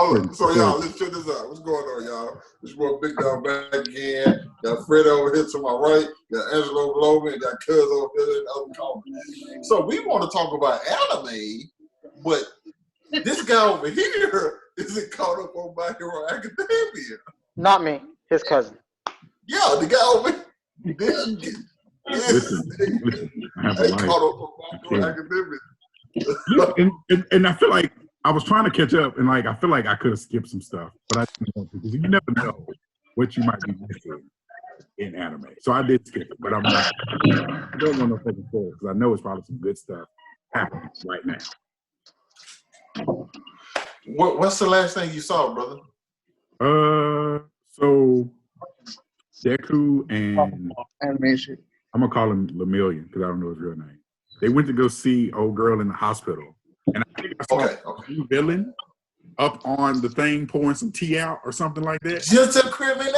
So y'all, let's check this out. What's going on, y'all? This boy Big Dog back again. Got Fred over here to my right. Got Angelo below me. Got Cuz over here in the other corner. So we want to talk about anime, but this guy over here isn't caught up on My Hero Academia. Not me. His cousin. Yeah, the guy over here. Ain't caught up on My Hero Academia. And I feel like I was trying to catch up, and like I feel like I could have skipped some stuff, but I didn't want to because you never know what you might be missing in anime. So I did skip it, but I'm not. I don't want no second forward because I know it's probably some good stuff happening right now. What's the last thing you saw, brother? So Deku and animation. I'm gonna call him Lemillion because I don't know his real name. They went to go see old girl in the hospital. And I think I saw a new villain up on the thing pouring some tea out or something like that. Just a criminal.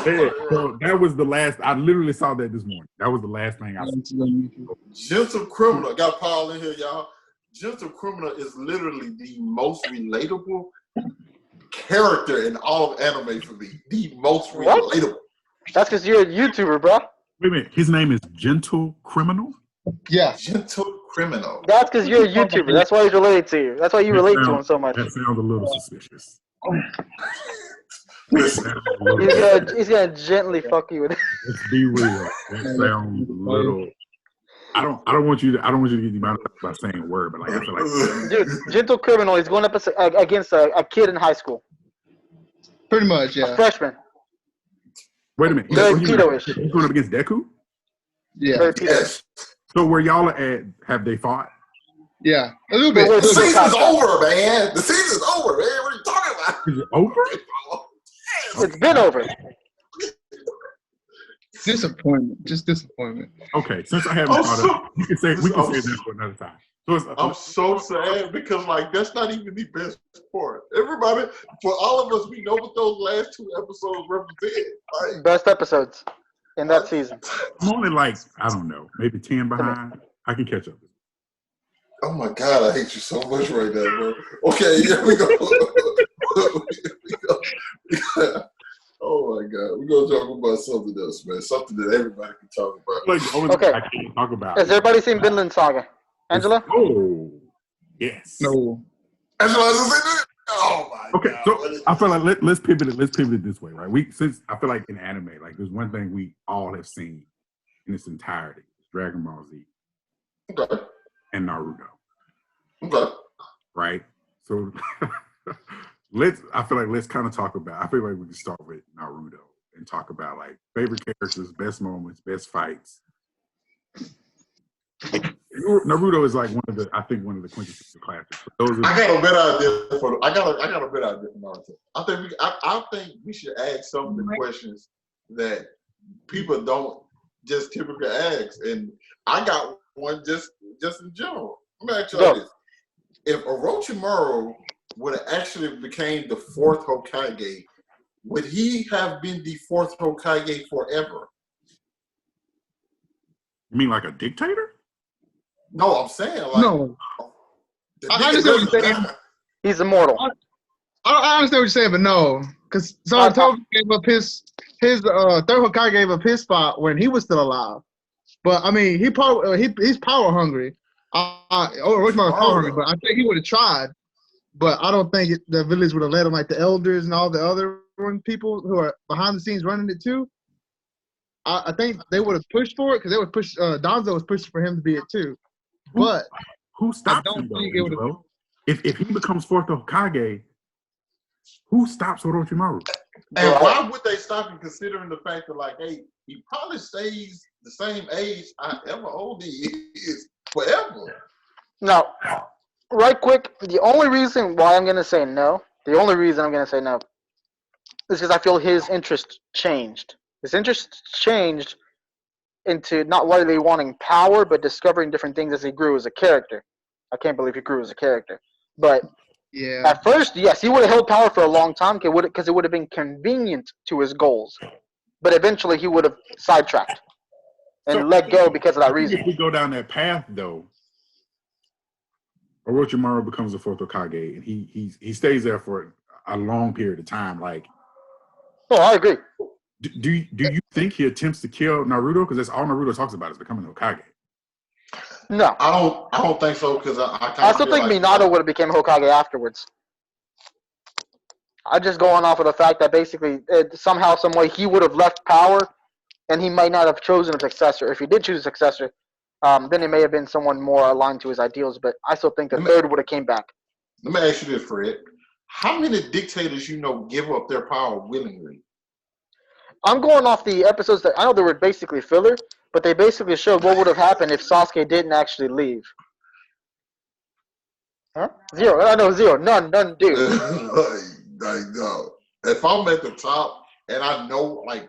Yeah, so that was the last. I literally saw that this morning. That was the last thing I saw. Gentle Criminal. Got Paul in here, y'all. Gentle Criminal is literally the most relatable character in all of anime for me. The most relatable. That's because you're a YouTuber, bro. Wait a minute. His name is Gentle Criminal? Yeah. Gentle Criminal. That's because you're a YouTuber. That's why he's related to you. That's why you relate to him so much. That sounds a little suspicious. He's gonna gently fuck you with it. Let's be real. That sounds a little. I don't want you to get your mouth by saying a word, but like I feel like dude, Gentle Criminal. He's going up against a kid in high school. Pretty much, yeah. A freshman. Wait a minute. Very pedo-ish. He's going up against Deku? Yeah. Very pedo-ish. So where y'all are at, have they fought? Yeah, a little bit. The season's over, man. The season's over, man. What are you talking about? Is it over? It's been over. Disappointment. Just disappointment. Okay, since I haven't caught up, we can say that for another time. So I'm so sad because like that's not even the best part. Everybody, for all of us, we know what those last two episodes represent. Like, best episodes in that season. I'm only like, I don't know, maybe 10 behind. I can catch up. Oh my God, I hate you so much right now, bro. Okay, here we go. Oh my God, we're gonna talk about something else, man. Something that everybody can talk about. Like the only thing I can't talk about. Has everybody seen Vinland Saga? Angela? Oh, yes. No. Angela hasn't seen it? Oh my God. Okay, so I feel like let's pivot it this way, right? Since I feel like in anime, like there's one thing we all have seen in its entirety: Dragon Ball Z. Okay. And Naruto. Okay. Right? So let's kind of talk about, I feel like we can start with Naruto and talk about like favorite characters, best moments, best fights. Naruto is like one of the quintessential classics. I got a better idea for Naruto. I think we should ask some of the questions that people don't just typically ask, and I got one just in general. Let me ask you this: if Orochimaru would have actually became the fourth Hokage, would he have been the fourth Hokage forever? You mean like a dictator? No, I'm saying like no. I understand what you're saying. He's immortal. I understand what you're saying, but no, because Saratoga gave up his third Hokage gave up his spot when he was still alive. But I mean, he's power hungry. Orochimaru was power hungry, but I think he would have tried. But I don't think the village would have let him, like the elders and all the other people who are behind the scenes running it too. I think they would have pushed for it because they would push. Danzo was pushing for him to be it too. But who stops him though? If he becomes fourth Hokage, who stops Orochimaru? And why would they stop him, considering the fact that like, hey, he probably stays the same age, however old he is, forever. Now, right quick, the only reason why I'm gonna say no, is because I feel his interest changed. His interest changed into not really wanting power, but discovering different things as he grew as a character. I can't believe he grew as a character. But yeah, at first, yes, he would have held power for a long time because it would have been convenient to his goals. But eventually, he would have sidetracked and let go because of that reason. If we go down that path, though, Orochimaru becomes the fourth Hokage, and he stays there for a long period of time. Like, Oh, I agree. do you think he attempts to kill Naruto? Because that's all Naruto talks about is becoming Hokage. No. I don't think so because I kind I of still feel think like Minato would have became Hokage afterwards. I'm just going off of the fact that basically somehow, some way, he would have left power, and he might not have chosen a successor. If he did choose a successor, then it may have been someone more aligned to his ideals. But I still think the third would have came back. Let me ask you this, Fred. How many dictators you know give up their power willingly? I'm going off the episodes that I know they were basically filler, but they basically showed what would have happened if Sasuke didn't actually leave. Huh? Zero. I know zero. None do. Like, no. If I'm at the top and I know like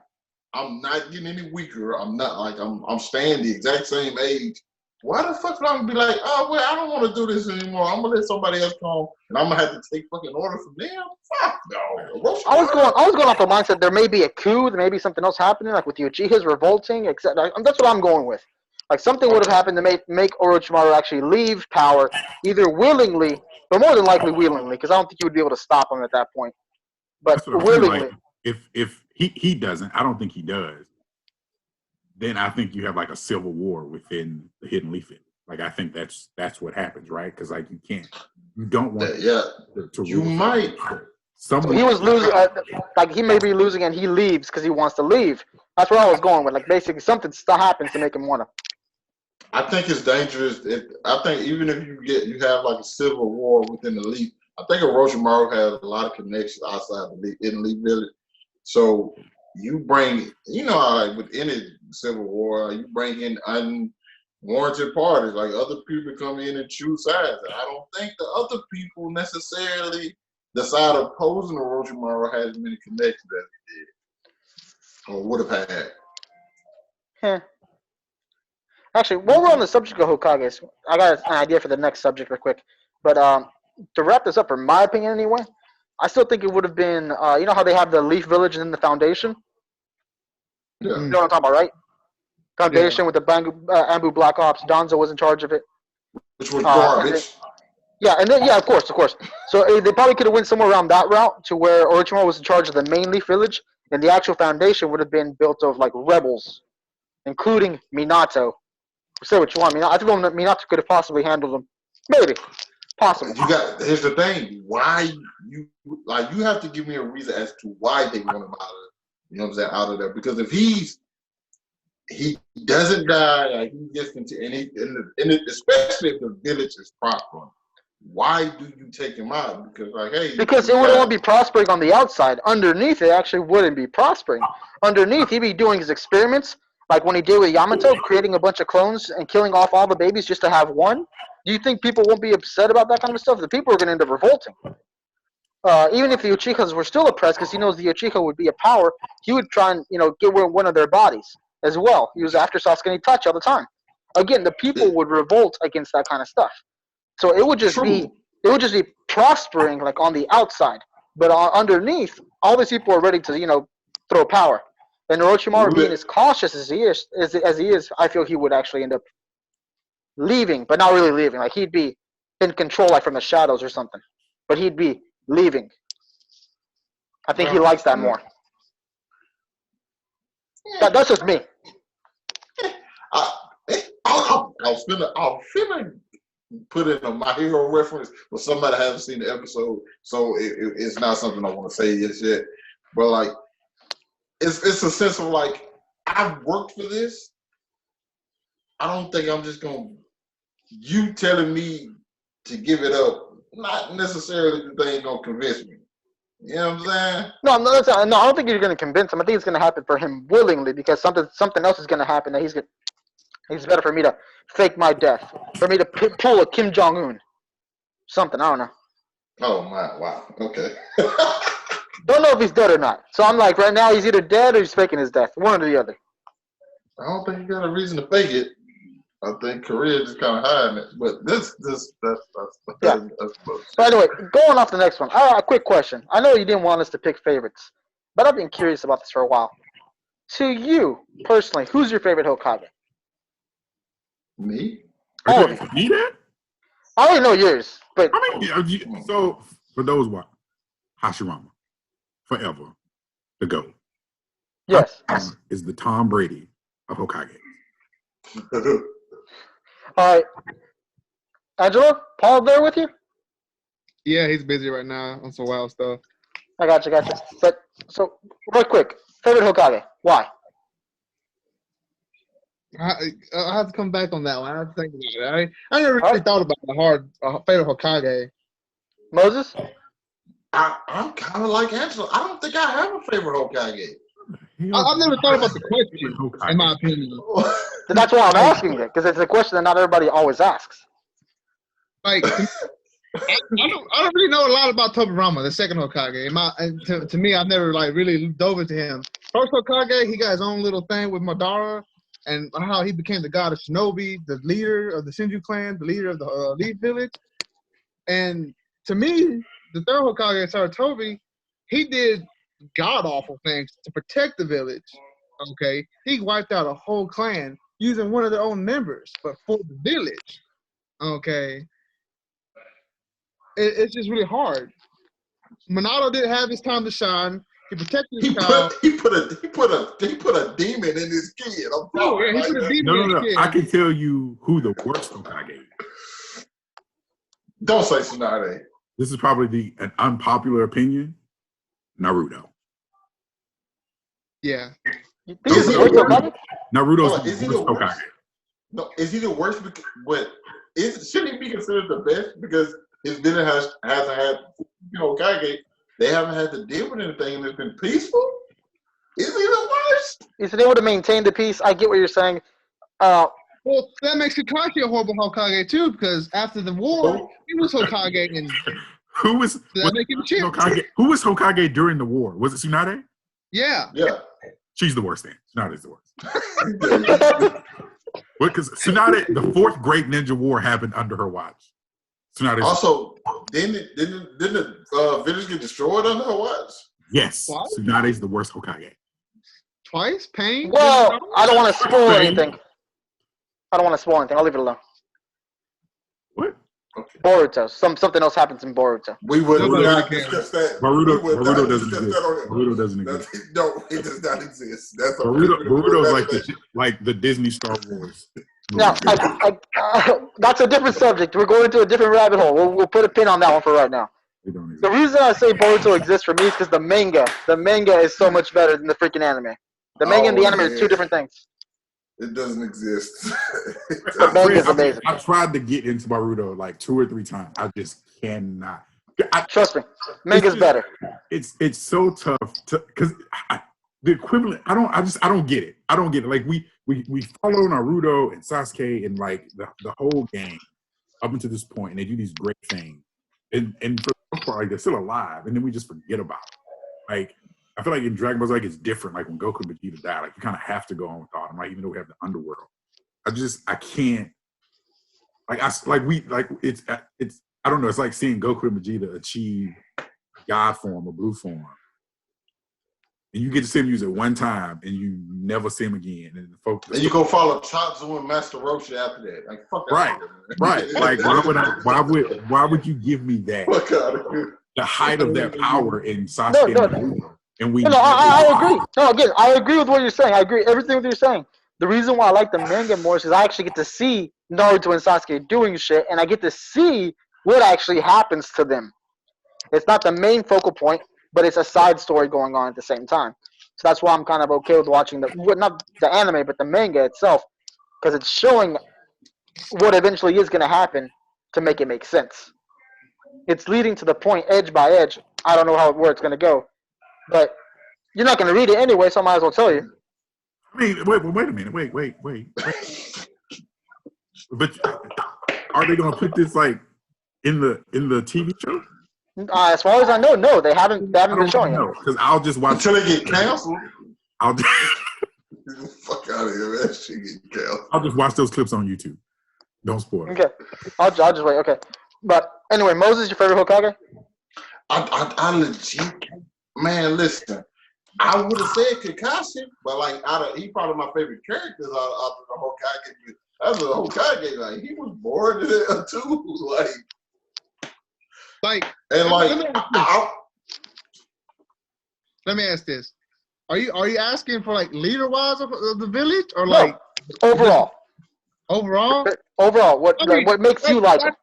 I'm not getting any weaker, I'm not like I'm staying the exact same age. Why the fuck would I be like, oh well, I don't want to do this anymore. I'm gonna let somebody else come and I'm gonna have to take fucking orders from them? Fuck no. I was going off the mindset there may be a coup, there may be something else happening, like with the Uchihas revolting, etc. That's what I'm going with. Like something would have happened to make Orochimaru actually leave power, either willingly, but more than likely willingly, because I don't think you would be able to stop him at that point. But That's what I'm saying. willingly. Like, if he doesn't, I don't think he does. Then I think you have like a civil war within the Hidden Leaf. Like I think that's what happens, right? Because like you don't want to you rule might. someone. He was losing, like he may be losing, and he leaves because he wants to leave. That's where I was going with. Like basically, something still happens to make him want to. I think it's dangerous. I think even if you have like a civil war within the league, I think Orochimaru has a lot of connections outside the Hidden Leaf Village. So you bring, like with any civil war, you bring in unwarranted parties, like other people come in and choose sides. And I don't think the other people necessarily, the side opposing Orochimaru, has as many connections as he did or would have had. Yeah. Actually, while we're on the subject of Hokages, I got an idea for the next subject real quick. But to wrap this up, in my opinion anyway, I still think it would have been, you know how they have the Leaf Village and then the Foundation? Yeah. You know what I'm talking about, right? Foundation with the Ambu Black Ops. Danzo was in charge of it. Which was garbage. Of course. So they probably could have went somewhere around that route to where Orochimaru was in charge of the main Leaf Village, and the actual Foundation would have been built of like rebels, including Minato. Say what you want. I think Minato could have possibly handled them. Maybe. Possible. Here's the thing. Why you have to give me a reason as to why they want him out of there. Because if he doesn't die, like he gets continue, and especially if the village is prospering, why do you take him out? Because because it would only be prospering on the outside. Underneath, it actually wouldn't be prospering. Underneath, he'd be doing his experiments, like when he did with Yamato, creating a bunch of clones and killing off all the babies just to have one. Do you think people won't be upset about that kind of stuff? The people are going to end up revolting. Even if the Uchihas were still oppressed, because he knows the Uchiha would be a power, he would try and get one of their bodies as well. He was after Sasuke and Itachi all the time. Again, the people would revolt against that kind of stuff. So it would just be prospering like on the outside, but underneath, all these people are ready to throw power. And Orochimaru, being as cautious as he is, I feel he would actually end up leaving, but not really leaving. Like he'd be in control, like from the shadows or something. But he'd be leaving. I think he likes that more. That's just me. I was feeling put in a My Hero reference, but somebody hasn't seen the episode, so it's not something I want to say yet. But like, it's a sense of like, I've worked for this. I don't think I'm just gonna. You telling me to give it up, not necessarily the thing gonna convince me. You know what I'm saying? No, I don't think you're gonna convince him. I think it's gonna happen for him willingly because something else is gonna happen that he's better for me to fake my death, for me to pull a Kim Jong Un, something. I don't know. Oh my! Wow. Okay. Don't know if he's dead or not. So I'm like, right now he's either dead or he's faking his death. One or the other. I don't think you got a reason to fake it. I think Korea just kind of hiding it. But that's By the way, going off the next one. A quick question. I know you didn't want us to pick favorites, but I've been curious about this for a while. To you personally, who's your favorite Hokage? Me? All of you. Me that? I already know yours, but I mean, so for those what Hashirama, forever, the GOAT. yes. Hashirama is the Tom Brady of Hokage. All right, Angelo, Paul, there with you? Yeah, he's busy right now on some wild stuff. I got you. But so, real quick, favorite Hokage? Why? I have to come back on that one. I have to think about it. I never really thought about the hard favorite Hokage. Moses? I'm kind of like Angela. I don't think I have a favorite Hokage. I've never thought about the question, in my opinion. That's why I'm asking it, because it's a question that not everybody always asks. Like, I don't really know a lot about Tobirama, the second Hokage. To me, I've never like really dove into him. First Hokage, he got his own little thing with Madara, and how he became the god of Shinobi, the leader of the Shinju clan, the leader of the Elite Village. And to me, the third Hokage, Sarutobi, he did god-awful things to protect the village, okay? He wiped out a whole clan using one of their own members, but for the village, okay? It's just really hard. Minato didn't have his time to shine. He protected his child. He put a demon in his kid. I'm sorry. Yeah, he put a demon in his kid. I can tell you who the worst Hokage is. Don't say Tsunade. This is probably an unpopular opinion. Naruto. Yeah. You think he's the worst Hokage? Naruto's the worst Hokage. No, is he the worst? But shouldn't he be considered the best because his village hasn't had Hokage? They haven't had to deal with anything, and it's been peaceful. Is he the worst? He's been able to maintain the peace. I get what you're saying. Well, that makes Kakashi a horrible Hokage too, because after the war, he was Hokage, and who was Hokage? Who was Hokage during the war? Was it Tsunade? Yeah. She's the worst. Then Tsunade's the worst. Because Tsunade, the fourth Great Ninja War happened under her watch. Tsunade's also, didn't the village get destroyed under her watch? Yes. What? Tsunade's the worst Hokage. Twice? Pain? Well, I don't want to spoil anything. I'll leave it alone. What? Okay. Boruto. Something else happens in Boruto. We would not discuss that. Boruto doesn't exist. Boruto doesn't exist. No, it does not exist. That's Boruto's like the Disney Star Wars. Now, that's a different subject. We're going into a different rabbit hole. We'll put a pin on that one for right now. The reason I say Boruto exists for me is because the manga is so much better than the freaking anime. The manga and the anime are two different things. It doesn't exist. The manga is amazing. I tried to get into Boruto like 2 or 3 times. I just cannot. Trust me, manga's better. It's so tough because the equivalent. I don't get it. I don't get it. Like we follow Naruto and Sasuke and like the whole game up until this point, and they do these great things. And for the most part, like they're still alive, and then we just forget about it. Like I feel like in Dragon Ball Z, it's different. Like when Goku and Vegeta die, like you kind of have to go on without them. Like even though we have the underworld, I can't. It's I don't know. It's like seeing Goku and Vegeta achieve God form or blue form, and you get to see him use it one time, and you never see him again. And you go follow Chotsu and Master Roshi after that. Like fuck that. Right. Like why would you give me that? The height of that power in Sasuke and Naruto. And I agree. No, again, I agree with what you're saying. I agree everything with you're saying. The reason why I like the manga more is because I actually get to see Naruto and Sasuke doing shit, and I get to see what actually happens to them. It's not the main focal point, but it's a side story going on at the same time. So that's why I'm kind of okay with watching not the anime, but the manga itself, because it's showing what eventually is going to happen to make it make sense. It's leading to the point, edge by edge. I don't know where it's going to go, but you're not going to read it anyway, so I might as well tell you. I mean, wait a minute. Wait. But are they going to put this like in the TV show? As far as I know, no, they haven't been showing it. Because I'll just watch until they get canceled. I'll just fuck out of here, man. That shit get canceled. I'll just watch those clips on YouTube. Don't spoil it. Okay, I'll just wait. Okay, but anyway, Moses, your favorite Hokage? I legit, man. Listen, I would have said Kakashi, but like, he probably my favorite characters out of the Hokage. as a Hokage, like he was born in it too, Like, and like let me ask this: Are you asking for like leader wise of the village, or No, like overall. overall? Overall, I mean, what makes you like him?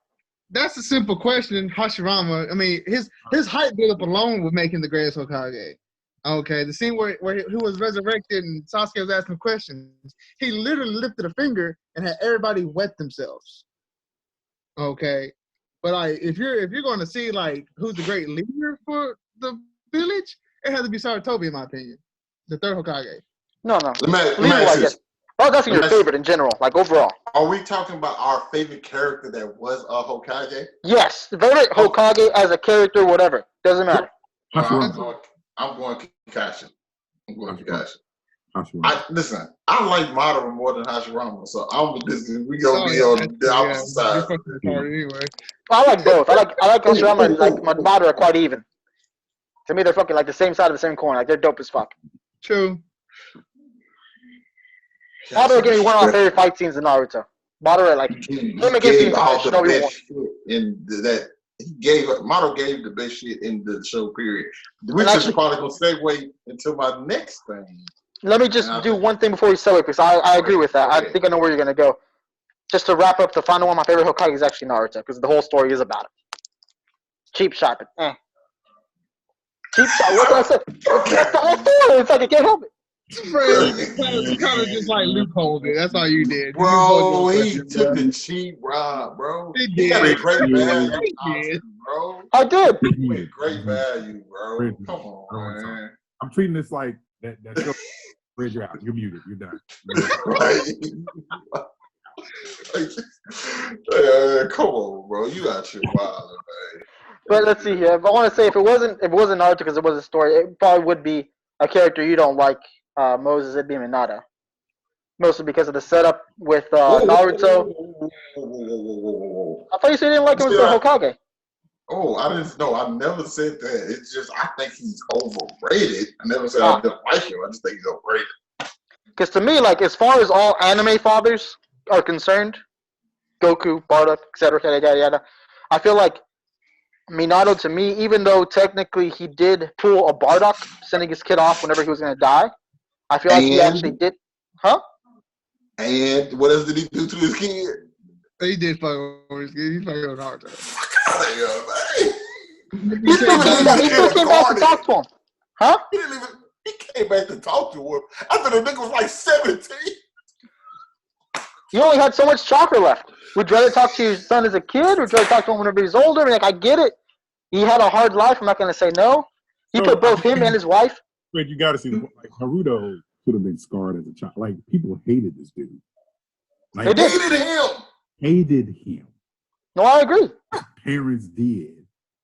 That's a simple question, Hashirama. I mean, his height build-up alone would make him the greatest Hokage. Okay, the scene where he was resurrected and Sasuke was asking questions, he literally lifted a finger and had everybody wet themselves. Okay, but like if you're going to see like who's the great leader for the village, it has to be Sarutobi in my opinion, the third Hokage. No. let me ask Leader-wise, yes. this. Well, that's your Let me ask- favorite in general, like overall. Are we talking about our favorite character that was a Hokage? Yes, favorite Hokage as a character, whatever, doesn't matter. I'm going Kakashi. I'm going Kakashi. Hashirama. Listen, I like Madara more than Hashirama, so we gonna be on the opposite side. Anyway. I like both. I like Hashirama and like Madara quite even. To me, they're fucking like the same side of the same coin. Like they're dope as fuck. True. Madara gave me one of my favorite fight scenes in Naruto. Madara, like He him against gave the all entire the Shinobi War. best shit in that. Madara gave the best shit in the show. Period. Which actually- is probably gonna segue into my next thing. Let me just do one thing before we segue, because I agree with that. I think I know where you're gonna go. Just to wrap up the final one, my favorite Hokage is actually Naruto, because the whole story is about it. Cheap shot, but cheap shot. What can I say? That's the whole story. It's like I can't help it. You kind of just like loopholed it. That's all you did. Bro, You he loopholed took your the cheap ride, bro. He He got a did. great He value, did. bro. I did. Great value, bro. Come on, man. I'm treating this like that show. Where's you out? You're muted. You're done. Come on, bro. You out your wild, man. But let's see here. If I want to say, if it wasn't Naruto because it was a story, it probably would be a character you don't like, Moses. It'd be Minato. Mostly because of the setup with Naruto. Whoa. I thought you said you didn't like him as the Hokage. Oh, I didn't know. I never said that. It's just I think he's overrated. I never said I didn't like him. I just think he's overrated. Because to me, like as far as all anime fathers are concerned, Goku, Bardock, etc., yada yada, I feel like Minato, to me, even though technically he did pull a Bardock, sending his kid off whenever he was going to die, I feel like he actually did. Huh? And what else did he do to his kid? He did fuck over his kid. He fucked over Naruto. Fuck out of here, man. He still came back to talk to him. Huh? He came back to talk to him after the nigga was like 17. You only had so much chakra left. Would you rather talk to your son as a kid, or would you rather talk to him whenever he's older? I mean, like, I get it. He had a hard life. I'm not going to say no. He put both him and his wife. But you got to see, like Naruto could have been scarred as a child. Like people hated this dude. Like, They did. Hated him. No, I agree. His parents did,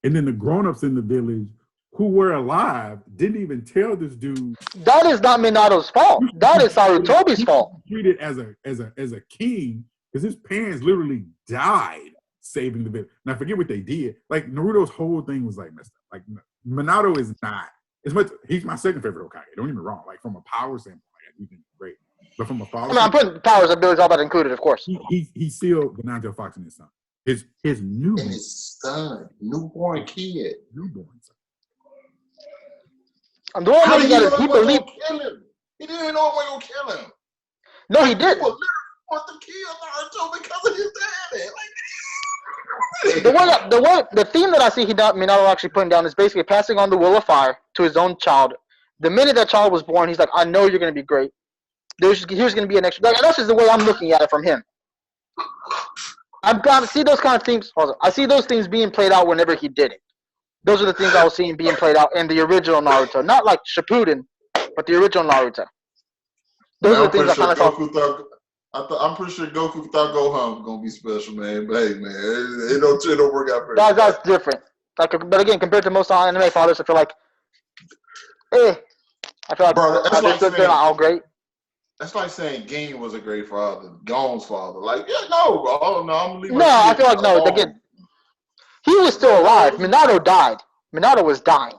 and then the grown-ups in the village who were alive didn't even tell this dude. That is not Minato's fault. That is Sarutobi's fault. Treated as a king because his parents literally died saving the village. Now forget what they did. Like Naruto's whole thing was like messed up. Like Minato is not as much. He's my second favorite Hokage. Don't get me wrong. Like from a power standpoint, I do think he's great. But from a father, I'm putting powers, abilities, all that included, of course. He's still the Nigel Fox and his son. His son, newborn kid. Newborn son. The one thing that he believed. Kill him. He didn't even know it was gonna kill him. No, he didn't. People literally want to kill Naruto because of his daddy. The theme that I see Minato actually putting down is basically passing on the will of fire to his own child. The minute that child was born, he's like, I know you're going to be great. Here's going to be an extra. Like, that's just the way I'm looking at it from him. I've got to see those kind of themes. I see those things being played out whenever he did it. Those are the things I was seeing being played out in the original Naruto. Not like Shippuden, but the original Naruto. Those are the things I kind of thought. I'm pretty sure Goku thought Gohan was gonna be special, man. But hey, man, it don't work out for him. That's different. Like, but again, compared to most anime fathers, I feel like, bro, they're not all great. That's like saying Ging was a great father, Gon's father. Like, yeah, no, bro. I'm gonna leave. No, I feel like no. Again, he was still alive. Minato died. Minato was dying.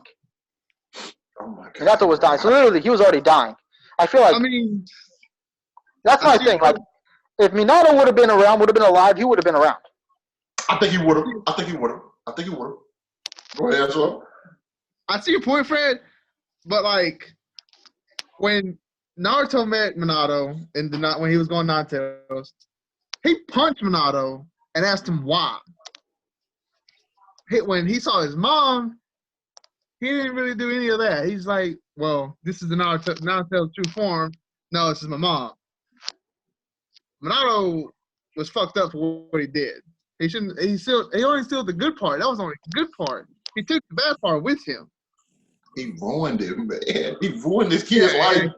Oh my God. Minato was dying. So literally, he was already dying. I feel like. I mean, that's my thing. Like, If Minato would have been around, would have been alive, he would have been around. I think he would have. I think he would have. I think he would have. Go ahead, Angelo. I see your point, Fred, but like when Naruto met Minato in the when he was going Nine Tails, he punched Minato and asked him why. When he saw his mom, he didn't really do any of that. He's like, "Well, this is the Naruto's true form. No, this is my mom." Minato was fucked up for what he did. He shouldn't. He only steal the good part. That was only the good part. He took the bad part with him. He ruined it, man. He ruined this kid's life.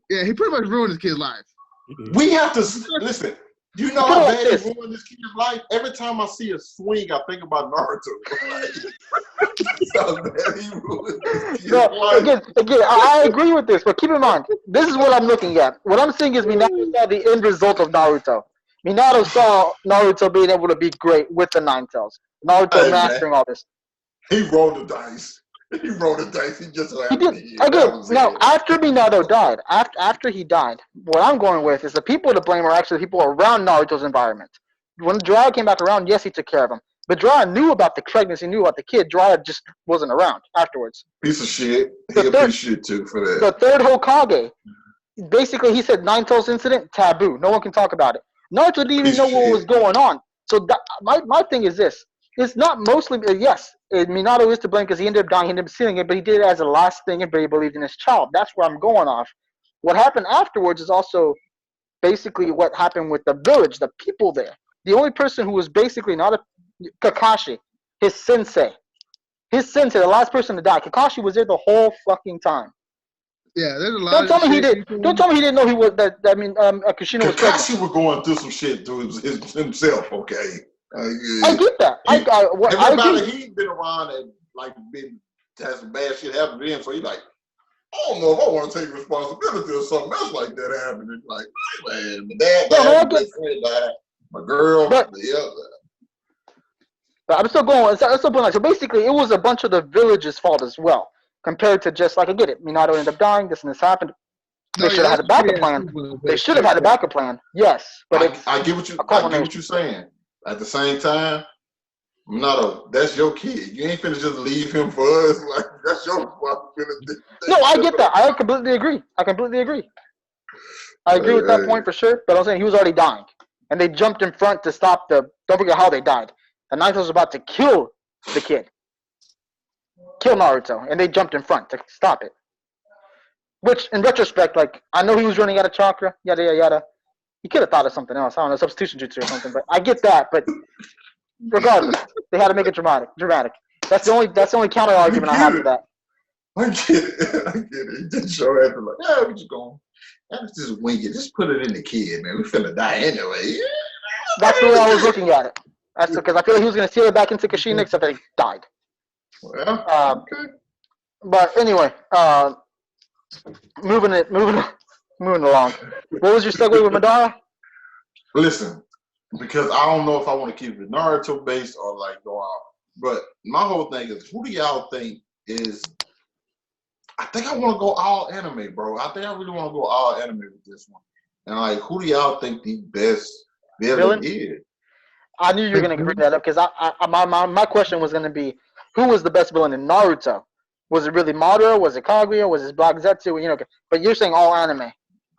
Yeah, he pretty much ruined his kid's life. We have to listen. You know how bad he ruined this kid's life? Every time I see a swing, I think about Naruto. How bad he ruined this kid's life. Again, I agree with this, but keep in mind, this is what I'm looking at. What I'm saying is Minato saw the end result of Naruto. Minato saw Naruto being able to be great with the Nine Tails. Naruto mastering all this. He rolled the dice. He rolled the dice. He just he did. Again, no, after Minato died, after he died, what I'm going with is the people to blame are actually the people around Naruto's environment. When Jiraiya came back around, yes, he took care of him. But Jiraiya knew about the pregnancy, knew about the kid. Jiraiya just wasn't around afterwards. Piece of shit. He a piece of shit too for that. The third Hokage, basically he said Nine Tails incident, taboo. No one can talk about it. Naruto didn't even know what was going on. So my thing is this. It's not mostly, yes, Minato is to blame because he ended up dying, he ended up sealing it, but he did it as a last thing and he believed in his child. That's where I'm going off. What happened afterwards is also basically what happened with the village, the people there. The only person who was basically not Kakashi, his sensei. The last person to die. Kakashi was there the whole fucking time. Yeah, there's a lot Don't tell me he did. Don't tell me he didn't know he was that. Kushina was pregnant. Kakashi was going through some shit to himself. Okay. I get that. Everybody he's been around and like been had some bad shit happen to him, so he's like, I don't know if I want to take responsibility or something else like that happening. Like, man, my dad died, my friend died, my girl, the other. But I'm still going. So basically, it was a bunch of the village's fault as well, compared to just like I get it. Minato ended up dying. This and this happened. They should have had a backup plan. They should have had a backup plan. Yes, but I get what you're saying. At the same time, Minato, that's your kid. You ain't finna just leave him for us. Like, that's your responsibility. No, I get that. I completely agree. I agree with that point for sure. But I'm saying he was already dying, and they jumped in front to stop the. Don't forget how they died. The Ninth was about to kill the kid, kill Naruto, and they jumped in front to stop it. Which, in retrospect, like I know he was running out of chakra, yada yada yada. He could have thought of something else. I don't know, substitution jutsu or something. But I get that. But regardless, they had to make it dramatic. That's the only counter argument I have to that. I get it. He didn't show after like, yeah, we just going. Let's just wing it. Just put it in the kid, man. We finna die anyway. That's the way I was looking at it. That's because I feel like he was gonna steal it back into Kushina, except that he died. Well, okay. But anyway, moving along. What was your segue with Madara? Listen, because I don't know if I want to keep it Naruto based or like go out. But my whole thing is, who do y'all think is? I think I want to go all anime, bro. I think I really want to go all anime with this one. And like, who do y'all think the best villain is? I knew you were gonna bring that up because my question was gonna be, who was the best villain in Naruto? Was it really Madara? Was it Kaguya? Was it Black Zetsu? You know, but you're saying all anime.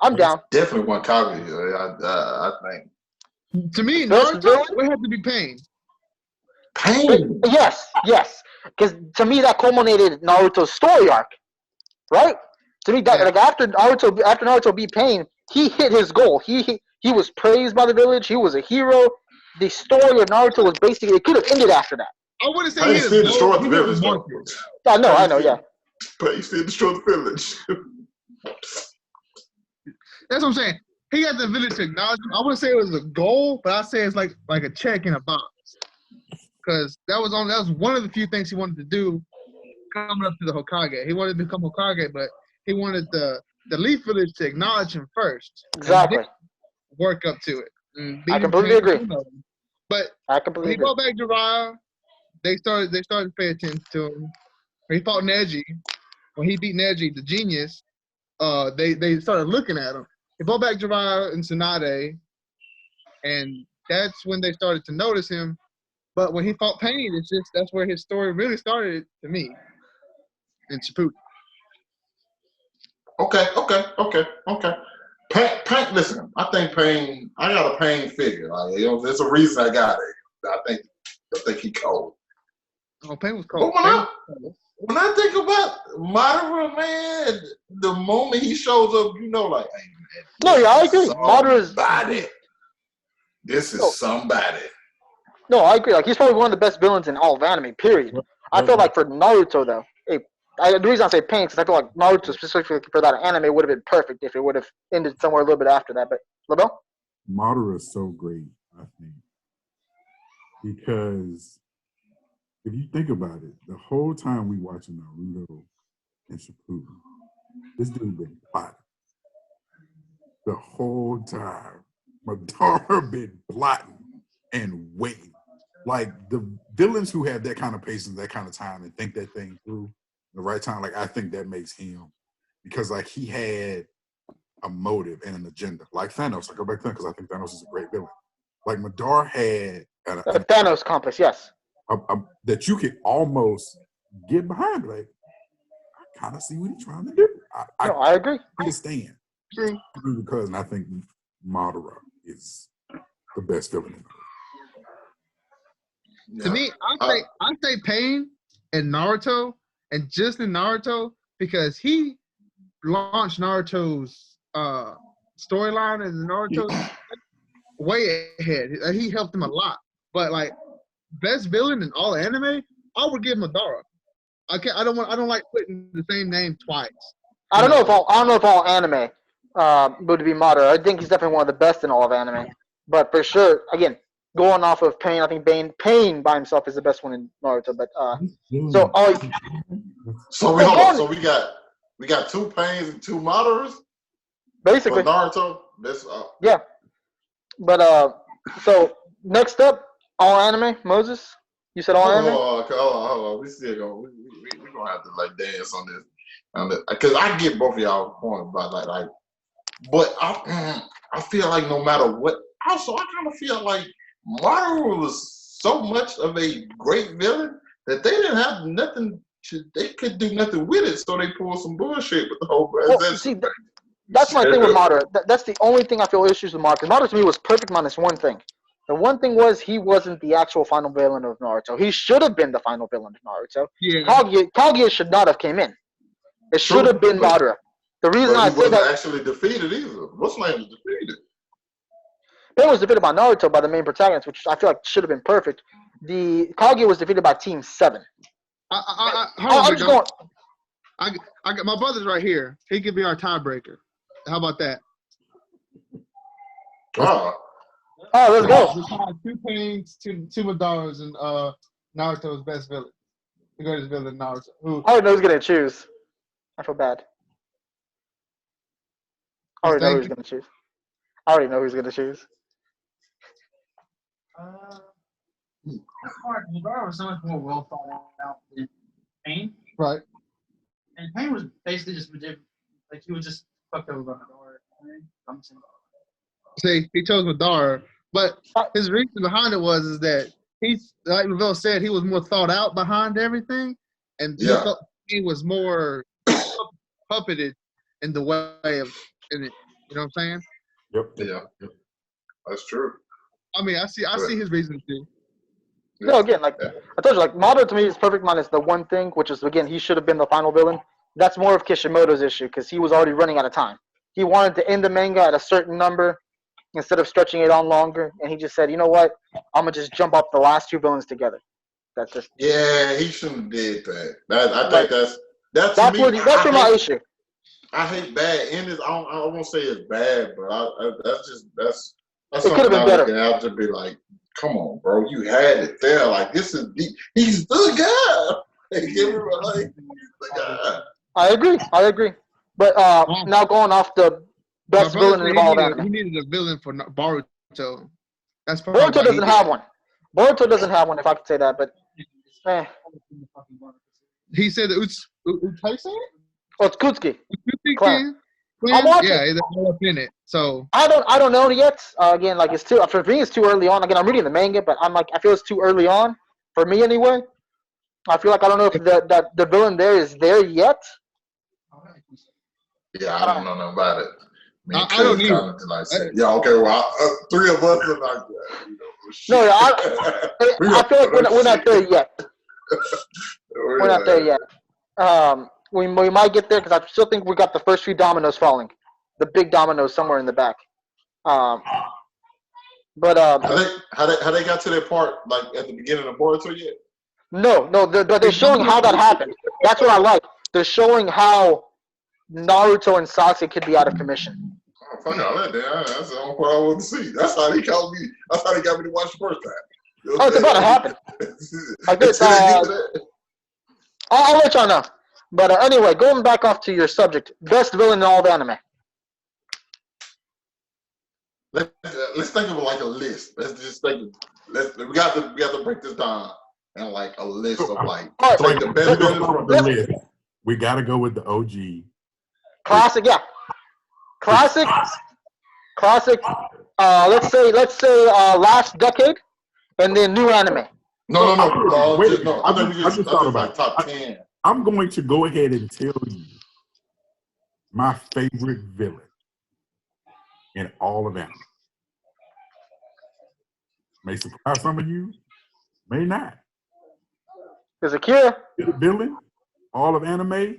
I'm down. Definitely want Kaguya. I think. To me, Naruto would have to be Pain. Pain. Yes. Because to me, that culminated Naruto's story arc, right? To me, that like after Naruto beat Pain, he hit his goal. He was praised by the village. He was a hero. The story of Naruto was basically it could have ended after that. I wouldn't say he still destroyed the village. I know, yeah. But he still destroyed the village. That's what I'm saying. He got the village to acknowledge him. I wouldn't say it was a goal, but I say it's like a check in a box. Because that was one of the few things he wanted to do coming up to the Hokage. He wanted to become Hokage, but he wanted the Leaf Village to acknowledge him first. Exactly. Work up to it. I completely agree. But when he brought back Jiraiya, they started to pay attention to him. When he fought Neji, when he beat Neji, the genius, they started looking at him. He brought back Jiraiya and Tsunade. and that's when they started to notice him. But when he fought Pain, that's where his story really started to me. In Shippuden. Okay. Pain, listen, I think Pain. I got a Pain figure. Like, there's a reason I got it. I think he cold. Oh, Pain was cold. But when I think about Madara, man, the moment he shows up, like, hey, man. No, yeah, I agree. Madara's somebody. This is somebody. No, I agree. Like, he's probably one of the best villains in all of anime. Period. I feel like for Naruto though, the reason I say Pain is I feel like Naruto specifically for that anime would have been perfect if it would have ended somewhere a little bit after that. But LaBelle? Madara is so great, I think, because if you think about it, the whole time we watching Naruto and Shippuden, this dude been plotting. The whole time, Madara been plotting and waiting. Like, the villains who have that kind of patience, that kind of time, and think that thing through the right time, like, I think that makes him, because like he had a motive and an agenda. Like Thanos, I go back to that because I think Thanos is a great villain. Like Madara had A Thanos complex, yes. That you could almost get behind. Like, I kind of see what he's trying to do. I agree. Understand. Because I think Madara is the best villain in the world. To me, I say Pain and Naruto, and just in Naruto, because he launched Naruto's storyline as Naruto way ahead. He helped him a lot. But like best villain in all anime, I would give Madara. I don't like putting the same name twice. I don't know if all anime would be Madara. I think he's definitely one of the best in all of anime. But for sure, again, going off of Pain, I think Pain by himself is the best one in Naruto. But so we got two Pains and two Madaras. Basically, for Naruto. Yeah. But so next up, all anime. Moses, you said all anime. Hold on. We still we're gonna have to like dance on this, because I get both of y'all point about like, but I feel like no matter what. Also, I kind of feel like Madara was so much of a great villain that they didn't have nothing. They could do nothing with it, so they pulled some bullshit with the whole. That's my thing with Madara. That's the only thing I feel issues with Madara. Madara to me was perfect minus one thing. The one thing was he wasn't the actual final villain of Naruto. He should have been the final villain of Naruto. Yeah. Kaguya should not have came in. It should have been Madara. The reason I say that actually defeated either. What's name was defeated? Pain was defeated by Naruto by the main protagonist, which I feel like should have been perfect. The Kaguya was defeated by Team 7. I'm just going. I got my brother's right here. He could be our tiebreaker. How about that? Let's go. Two Pains, two Madaras, and Naruto's best villain. The greatest villain, Naruto. I already know who's gonna choose. I feel bad. I already know who's gonna choose. Madara was so much more well thought out than Pain. Right. And Pain was basically just ridiculous. Like, he was just fucked over by Madara. See, he chose Madara, but his reason behind it was that he's, like Lavelle said, he was more thought out behind everything, and he was more puppeted in the way of in it. You know what I'm saying? Yep. That's true. I mean, I see his reason too. No, again, like I told you, like Madara to me is perfect minus the one thing, which is again he should have been the final villain. That's more of Kishimoto's issue because he was already running out of time. He wanted to end the manga at a certain number instead of stretching it on longer, and he just said, "You know what? I'm gonna just jump up the last two villains together." That's just he shouldn't have did that. I think that's where my issue. I hate bad endings. I won't say it's bad, but that's it could have been better. I have to be like, come on, bro, you had it there. Like he's the guy. I agree. But now going off the best villain in all of anime. He needed a villain for Boruto. Boruto doesn't have one. Boruto doesn't have one, if I could say that. But he said Utsuki. Oh, it's Kutsuki. I'm watching. Yeah, they're all up in it. So I don't know yet. Again, like it's too for me. It's too early on. Again, I'm reading the manga, but I'm like I feel it's too early on for me anyway. I feel like I don't know if the villain there is there yet. Yeah, I don't know nothing about it. Me and I don't Cuz either. commented like said, yeah, okay, well, three of us are like that. You know, No, shit. I feel like we're not there yet. We're not there yet. We might get there because I still think we got the first few dominoes falling, the big dominoes somewhere in the back. But How they got to that part like at the beginning of Boruto yet? no, they're showing how that happened. That's what I like. They're showing how Naruto and Sasuke could be out of commission. Oh, fuck all that, damn. That's the only part I want to see. That's how he called me. That's how he got me to watch the first time. You know Oh, it's about to happen. Like this, I'll let y'all know. But anyway, going back off to your subject, best villain in all of anime. Let's think of it like a list. Let's just think. We got to break this down and like a list of like All right, take the best villain from the list. We got to go with the OG. Classic, yeah. Classic. Let's say last decade, and then new anime. No. I just thought about like top 10. I'm going to go ahead and tell you my favorite villain in all of anime. May surprise some of you, may not. There's Akira. Villain, all of anime,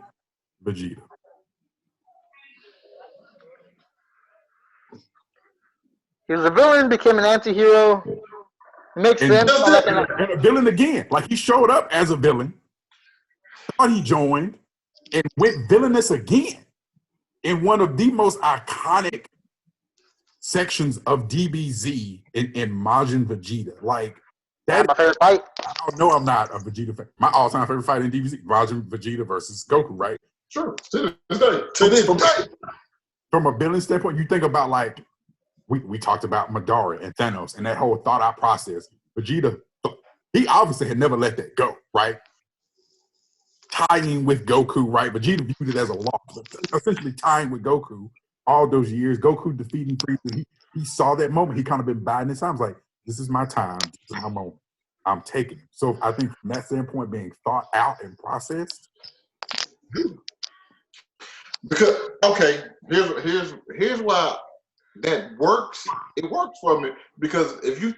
Vegeta. He was a villain, became an anti-hero. Makes sense. And a villain again. Like he showed up as a villain, thought he joined, and went villainous again in one of the most iconic sections of DBZ in Majin Vegeta. Like that. My favorite fight. No, I'm not a Vegeta fan. My all-time favorite fight in DBZ, Majin Vegeta versus Goku, right? Sure. To this day. From a villain standpoint, you think about like we talked about Madara and Thanos and that whole thought-out process. Vegeta, he obviously had never let that go, right? Tying with Goku, right? Vegeta viewed it as a loss, but essentially tying with Goku all those years. Goku defeating Frieza, he saw that moment. He kind of been biding his time. I was like, this is my time. This is my moment. I'm taking it. So I think from that standpoint, being thought out and processed. Because here's why that works. It works for me because if we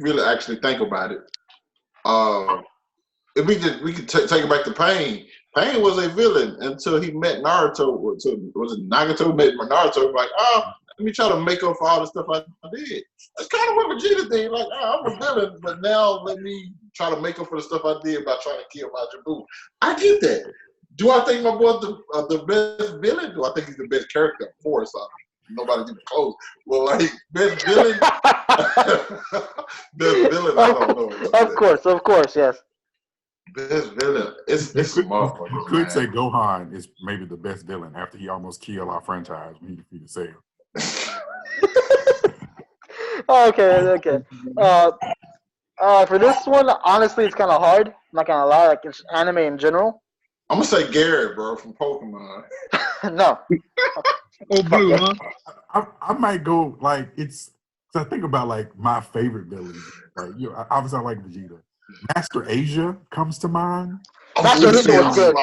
really actually think about it, if we could take it back to Pain. Pain was a villain until he met Naruto. Was it Nagato met Naruto? Like, let me try to make up for all the stuff I did. That's kind of what Vegeta did. Like, I'm a villain, but now let me try to make up for the stuff I did by trying to kill Majin Buu. I get that. Do I think my boy's the best villain? Do I think he's the best character? Of course, nobody's even close. Well, like best villain, best villain. I don't know. Of course, yes. Best villain. It's a motherfucker. You could say Gohan is maybe the best villain after he almost killed our franchise when he defeated Cell. Okay. For this one, honestly, it's kind of hard. I'm not gonna lie. Like it's anime in general. I'm gonna say Garrett, bro, from Pokemon. No. Oh, blue, huh? I might go like it's. Cause I think about like my favorite villains. Like obviously I like Vegeta. Master Asia comes to mind. Master Asia was good.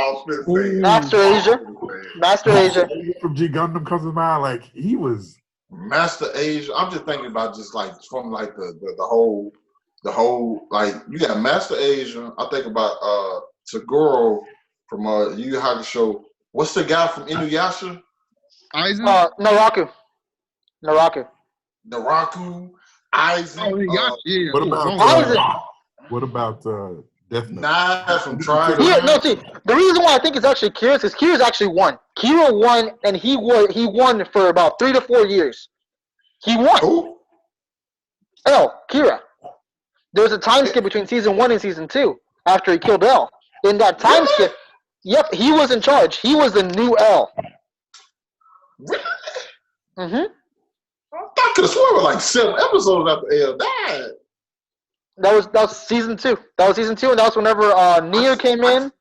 Master Asia from G Gundam comes to mind. Like he was Master Asia. I'm just thinking about just like from like the whole like you got Master Asia. I think about Tagoro from Yu Yu Hakusho. What's the guy from Inuyasha? Naraku. Aizen. Oh, yeah. What about Death Note? Knives from Triangle. Yeah, no. See, the reason why I think it's actually Kira is because Kira's actually won. Kira won, and he won for about 3 to 4 years. He won. Who? Kira. There was a time skip between season 1 and season 2 after he killed L. In that time skip, yep, he was in charge. He was the new L. Really? Mm-hmm. I could have sworn it was like 7 episodes after L died. That was season 2. That was season 2, and that was whenever Nier came in.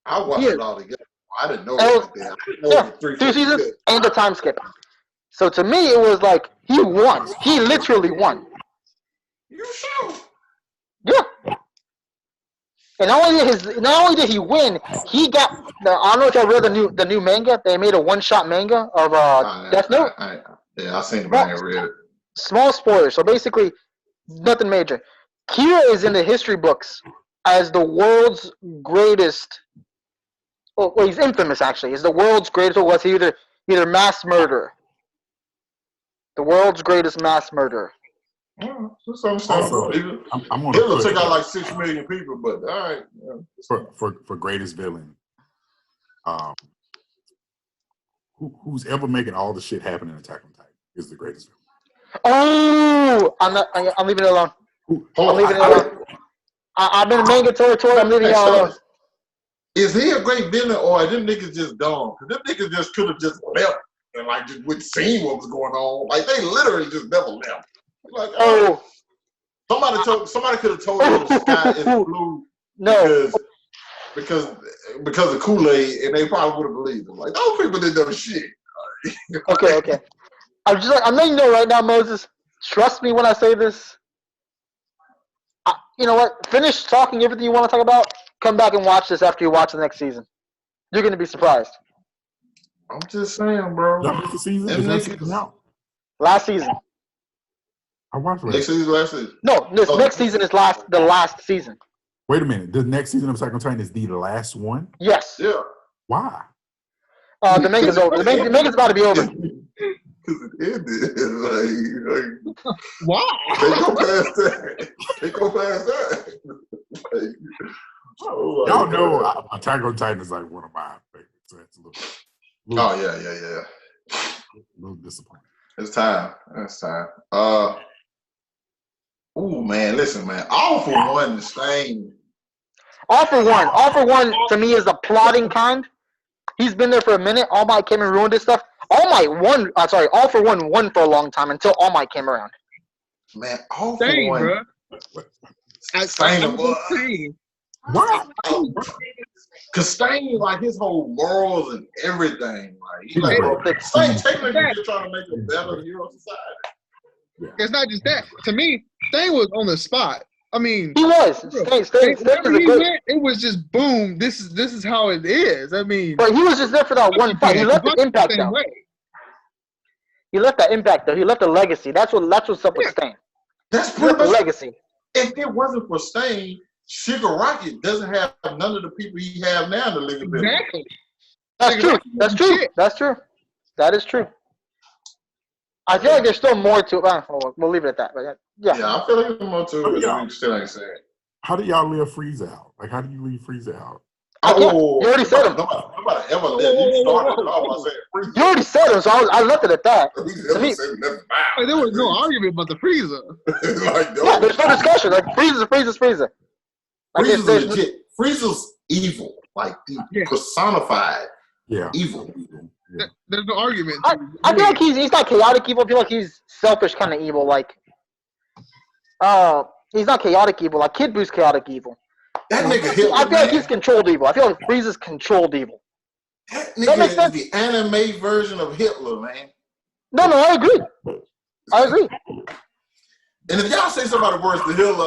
I watched it all together. I didn't know it was there. I didn't know it was 2 seasons and the time skip. So to me, it was like he won. He literally won. You sure? Yeah. And not only did he win, he got. I don't know if y'all read the new manga. They made a one-shot manga of Death Note. I seen the man read it. Small spoiler. So basically, nothing major. Kira is in the history books as the world's greatest. Well, he's infamous actually. He's the world's greatest. Was he either mass murderer? The world's greatest mass murderer. Also, I'm gonna Hitler took out like 6 million people, but all right. Yeah. For greatest villain, who's ever making all the shit happen in Attack on Titan is the greatest villain. Oh, I'm leaving it alone. I'm leaving it alone. I'm in manga territory. I'm leaving it alone. Is he a great villain, or are them niggas just dumb? Because them niggas just could have just left and like just would see what was going on. Like they literally just never left. Like, Oh, somebody could have told them the sky is blue no. because of Kool-Aid, and they probably would have believed them. Like those people didn't know shit. Okay. I'm letting you know right now, Moses. Trust me when I say this. You know what? Finish talking everything you want to talk about. Come back and watch this after you watch the next season. You're gonna be surprised. I'm just saying, bro. Y'all missed the season? And Is that niggas- season out? Last season. I watched it. Next season, last season. No, this next season is the last season. Wait a minute. The next season of Attack on Titan is the last one? Yes. Yeah. Why? The manga's over. The manga's about to be over. Because it ended. Like, Why? they go past that. They go past that. Like, oh my Y'all God. know Attack on Titan is like one of my favorites. So it's a little Oh yeah. little disappointing. It's time. It's time. Ooh man, listen, man. All for one, Stain. All for one to me is the plotting kind. He's been there for a minute. All Might came and ruined his stuff. All for one won for a long time until All Might came around. Man, all for Same, one. bro. Stain was. Why? Cause Stain, like his whole morals and everything, like he He's like great. Stain technically just trying to make a better hero society. It's not just that. To me, Stain was on the spot. I mean, He was. Stain is wherever a he great. went, it was just boom. This is how it is. I mean, But he was just there for that one fight. He left the impact though. He left that impact though. He left a legacy. That's what's up with Stain. That's He left pretty a much. legacy. If it wasn't for Stain, Shigaraki doesn't have none of the people he have now in the League of Villains. Exactly. That's true. That's true. That's true. That is true. I feel like there's still more to it. We'll leave it at that. But yeah. Yeah, I feel like there's more to it. Yeah. You still ain't saying. How do y'all leave Frieza out? Like, how do you leave Frieza out? I can't. You already said him. Nobody ever left. You started it off by saying Frieza. You already said him, so I left it at that. We To never me- said nothing Like, there was no argument about the freezer. like, Yeah, there's no discussion. Like Frieza. Like Frieza's there's legit. Frieza's evil. Like, he Yeah. personified Yeah. evil. Yeah. There's no argument. I feel like he's not chaotic evil. I feel like he's selfish kind of evil. Like, he's not chaotic evil. Like Kid Boo's chaotic evil. That nigga Hitler, I feel like man. he's controlled evil. I feel like Frieza's controlled evil. That That nigga makes is sense. the anime version of Hitler, man. No, I agree. And if y'all say somebody worse than Hitler,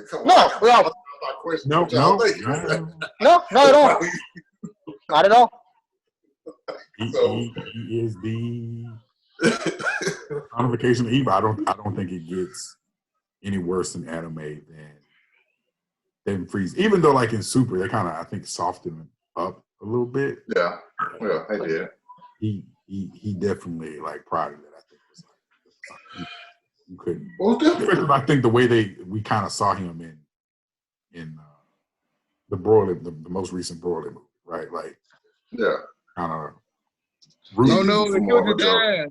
come on. No, I gotta- no. I gotta question No, what y'all no. think. No, not at all. Not at all. He is the personification of evil. I don't think it gets any worse in anime than Frieza. Even though, like in Super, they kind of I think softened him up a little bit. Yeah, well, they did. He definitely like prior to that. I think was like you couldn't. Well, Especially, I think the way we kind of saw him in the Broly, the most recent Broly movie, right? Like yeah. kind of. No, they killed your dad.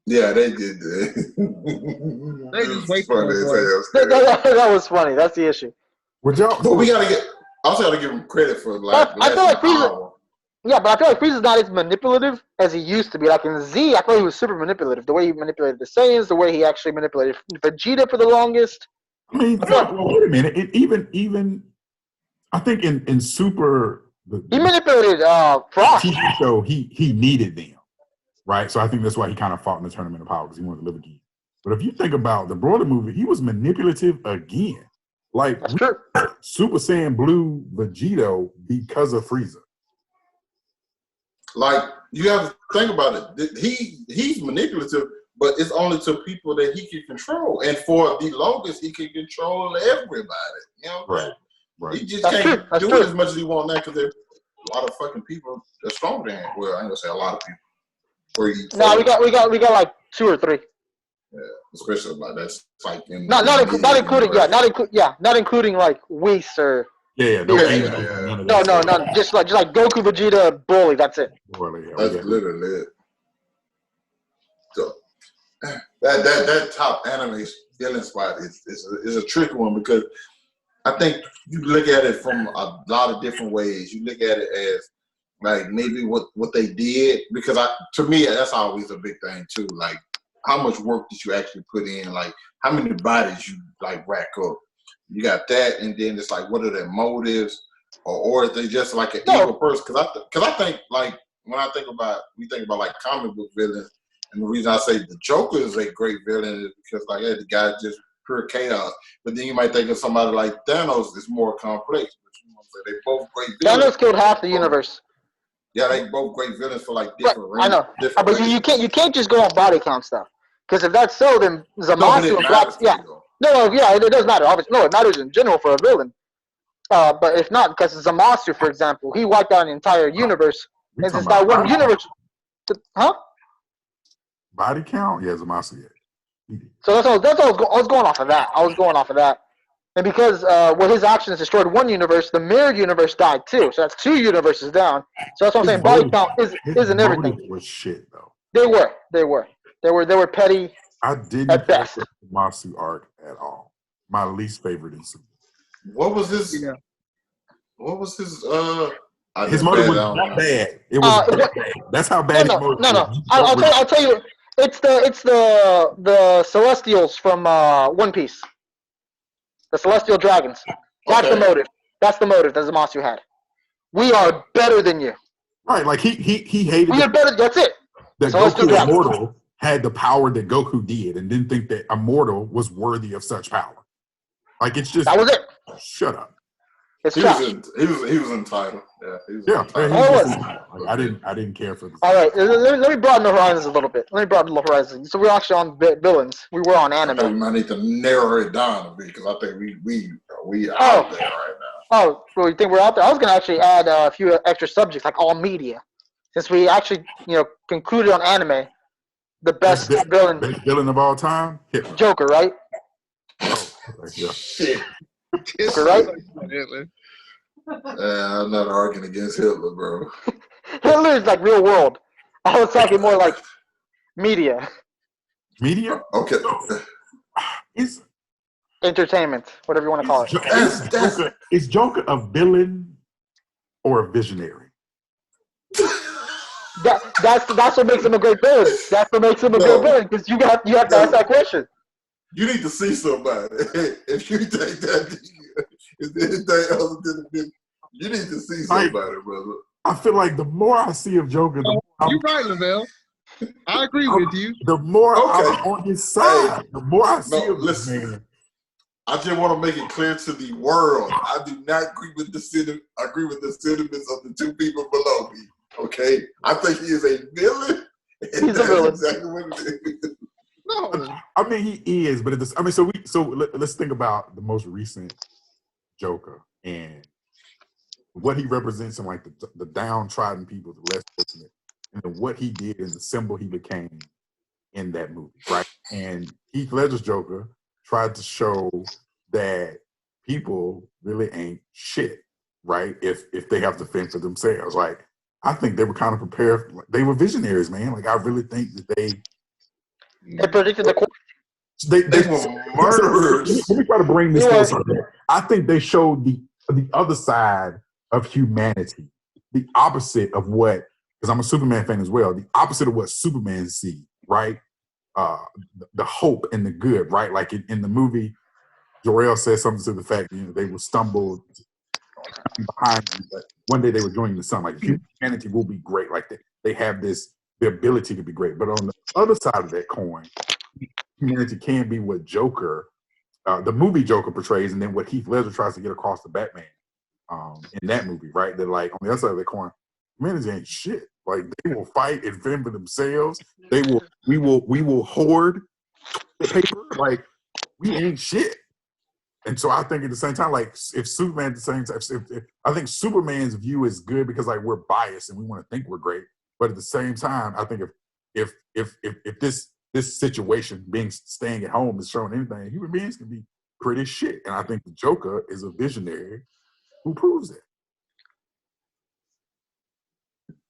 Yeah, they did that. They just It's wait funny for as hell. That was funny. That's the issue. Would y'all? But we gotta get. I also gotta give him credit for like. I feel like last Frieza- hour. Yeah, but I feel like Frieza's not as manipulative as he used to be. Like in Z, I feel like he was super manipulative. The way he manipulated the Saiyans, the way he actually manipulated Vegeta for the longest. I mean, well, wait a minute. Even I think in Super, He manipulated Frost. TV show, he needed them. right? So I think that's why he kind of fought in the Tournament of Power because he wanted to live again. But if you think about the Broly movie, he was manipulative again. Like That's true. Super Saiyan Blue Vegito because of Frieza. Like you have to think about it. He's manipulative, but it's only to people that he can control. And for the longest, he can control everybody. You know, Right. He just That's can't true. That's do true. it as much as he wants now because there's a lot of fucking people that's stronger than him. Well, I ain't gonna say a lot of people. Where he, No, we got like 2 or 3. yeah, especially like that's like in Not including not including like Whis or Yeah. no, just like Goku, Vegeta, Broly. That's it. That's literally it. So that top anime villain spot is a tricky one because I think you look at it from a lot of different ways. You look at it as like maybe what they did because to me that's always a big thing too. Like how much work did you actually put in? Like how many bodies you like rack up? You got that, and then it's like what are their motives, or is they just like an evil person? Because I think like when we think about like comic book villains, and the reason I say the Joker is a great villain is because like the guy just pure chaos. But then you might think of somebody like Thanos is more complex. But you know what I'm saying? They both great villains. Thanos killed half the universe. Yeah, they both great villains for like different I know, but you can't just go on body count stuff. Because if that's so, then Zamasu and Black, it does matter. Obviously, no, it matters in general for a villain. But if not, because Zamasu, for example, he wiped out an entire universe, and since that one universe, body count, yeah, Zamasu. Yeah. So that's all I was going off of that. And because his actions destroyed one universe, the mirrored universe died too. So that's 2 universes down. So that's what I'm saying. Body count isn't everything. Was shit though. They were petty. I didn't at best. The Zamasu arc at all. My least favorite in Super. What was his? Yeah. What was his? His motive was not bad. It was bad. That's how bad his motive was. I'll tell you. It's the Celestials from One Piece. The Celestial Dragons. That's the motive. That's the motive that Zamasu had. We are better than you. Right, like he hated. We are better. That's it. That Goku Immortal had the power that Goku did, and didn't think that Immortal was worthy of such power. Like it's just that was it. Shut up. He was entitled. Yeah, he was entitled. I didn't care for this. All right, let me broaden the horizons a little bit. So we're actually on villains. We were on anime. I think we might need to narrow it down a bit because I think we out there right now. Oh, well, you think we're out there? I was gonna actually add a few extra subjects like all media, since we actually concluded on anime. The best villain. Best villain of all time? Hitler. Joker, right? Oh, yeah. Shit. Joker, right? I'm not arguing against Hitler, bro. Hitler is like real world. I was talking more like media. Media? Okay. It's entertainment, whatever you want to call it. Is Joker a villain or a visionary? That's what makes him a great villain. That's what makes him a great villain because you have to ask that question. You need to see somebody. If you take that, you need to see somebody, brother. I feel like the more I see of Joker, you're right, Lavelle. I agree with you. The more I'm on his side, the more I see of this man. I just want to make it clear to the world. I do not agree with the sentiments of the 2 people below me. Okay, I think he is a villain. He's a villain. Exactly what it is. No, I mean he is, but let's think about the most recent Joker and what he represents in like the downtrodden people, the less fortunate, and what he did and the symbol he became in that movie, right? And Heath Ledger's Joker tried to show that people really ain't shit, right? If they have to fend for themselves. Like I think they were kind of prepared. They were visionaries, man. Like I really think that they predicted the course. They were murderers. Let me try to bring this to something. I think they showed the other side of humanity, the opposite of what, because I'm a Superman fan as well, the opposite of what Superman sees, right? The hope and the good, right? Like in the movie, Jor-El says something to the fact they will stumble behind you, but one day they were joining the sun. Like humanity will be great. Like they have this the ability to be great. But on the other side of that coin, humanity can be what Joker, the movie Joker portrays, and then what Heath Ledger tries to get across to Batman in that movie, right? That like on the other side of the coin, humanity ain't shit. Like they will fight and fend for themselves. We will hoard paper. Like we ain't shit. And so I think at the same time, like if Superman at the same time, if I think Superman's view is good because like we're biased and we want to think we're great. But at the same time, I think if this situation being staying at home is showing anything, human beings can be pretty shit. And I think the Joker is a visionary who proves it.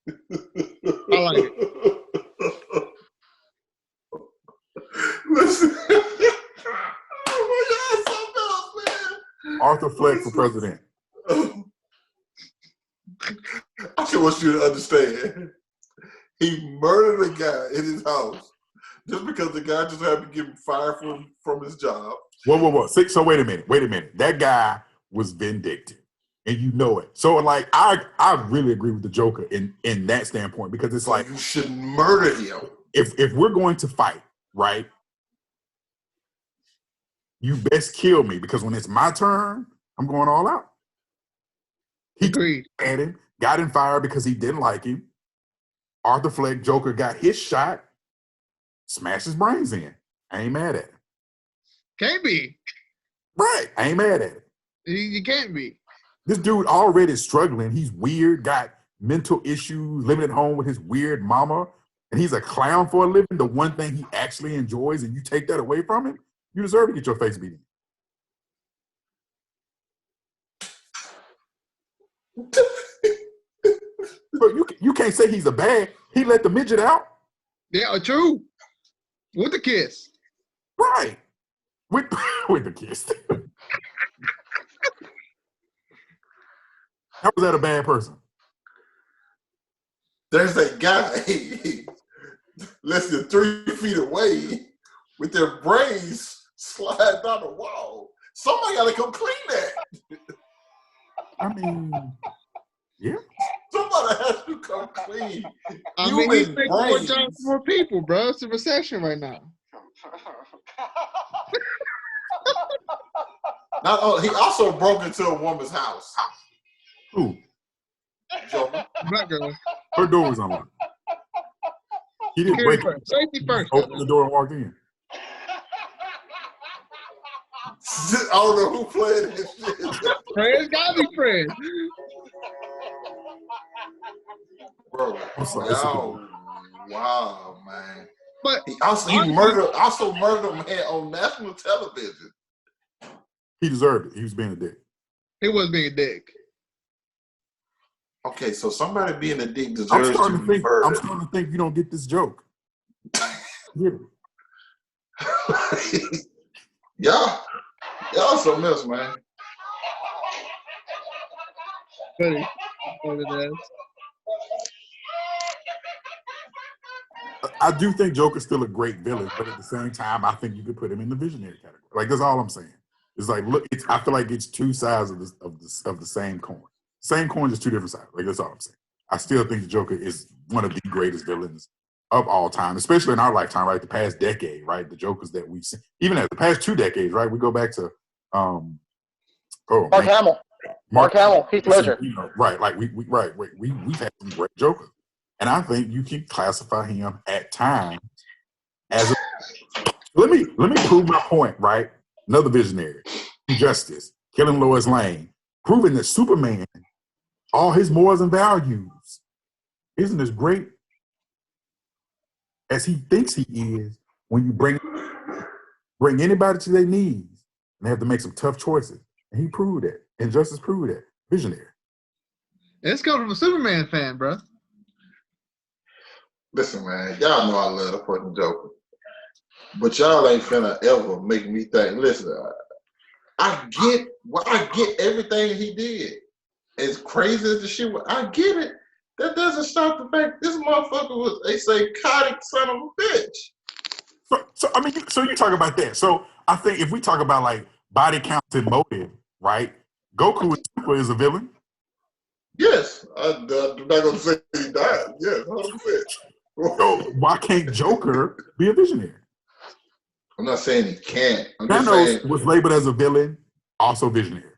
I like it. Listen. Oh my God, something else, man. Arthur Fleck for president. I just want you to understand. He murdered a guy in his house just because the guy just had to get fired from his job. Whoa. So wait a minute. That guy was vindictive. And you know it. So like I really agree with the Joker in that standpoint because it's like you should murder him. If we're going to fight, right? You best kill me because when it's my turn, I'm going all out. He Agreed. at him, got him fired because he didn't like him. Arthur Fleck, Joker got his shot, smashed his brains in. I ain't mad at it. Can't be. Right. I ain't mad at it. You can't be. This dude already is struggling. He's weird, got mental issues, living at home with his weird mama, and he's a clown for a living. The one thing he actually enjoys, and you take that away from him, you deserve to get your face beat in. But you can't say he's a bad. He let the midget out. Yeah, true. With the kiss. Right. With the kiss. How was that a bad person? There's a guy less than 3 feet away with their brains slide down the wall. Somebody got to come clean that. I mean, yeah. Somebody has to come clean. I mean, he's making more brains. jobs for more people, bro. It's a recession right now. Not only, he also broke into a woman's house. Who? Joker. Black girl. Her door was unlocked. He didn't break it. First. Safety first. Opened the door and walked in. I don't know who played this shit. Friends gotta be friends. Bro, I'm sorry, it's a yo, wow, man. But He murdered a man on national television. He deserved it. He was being a dick. he was being a dick. Okay, so somebody being a dick I'm deserves to starting be murdered. I'm starting to think you don't get this joke. Get it. Y'all something else, man. Funny. What it is. I do think Joker's still a great villain, but at the same time, I think you could put him in the visionary category. Like that's all I'm saying. It's like look, I feel like it's two sides of the same coin. Same coin, just two different sides. Like that's all I'm saying. I still think the Joker is one of the greatest villains of all time, especially in our lifetime, right? The past decade, right? The Jokers that we've seen, even at the past 2 decades, right? We go back to Mark Hamill. Mark Hamill, Heath Ledger. You know, right? Like we've had some great Jokers, and I think you can classify him at times as. Let me prove my point, right? Another visionary, Justice, killing Lois Lane, proving that Superman, all his morals and values, isn't as great as he thinks he is when you bring anybody to their knees and they have to make some tough choices. And he proved that. And Justice proved that. Visionary. It's coming from a Superman fan, bro. Listen, man, y'all know I love the fucking Joker. But y'all ain't finna ever make me think, listen, I get everything he did. As crazy as the shit was, I get it. That doesn't stop the fact this motherfucker was a psychotic son of a bitch. So I mean, so you talk about that. So I think if we talk about like body count and motive, right? Goku is a villain. Yes, I'm not gonna say he died. Yes, 100%. So why can't Joker be a visionary? I'm not saying he can't. I'm just saying Thanos was labeled as a villain, also visionary.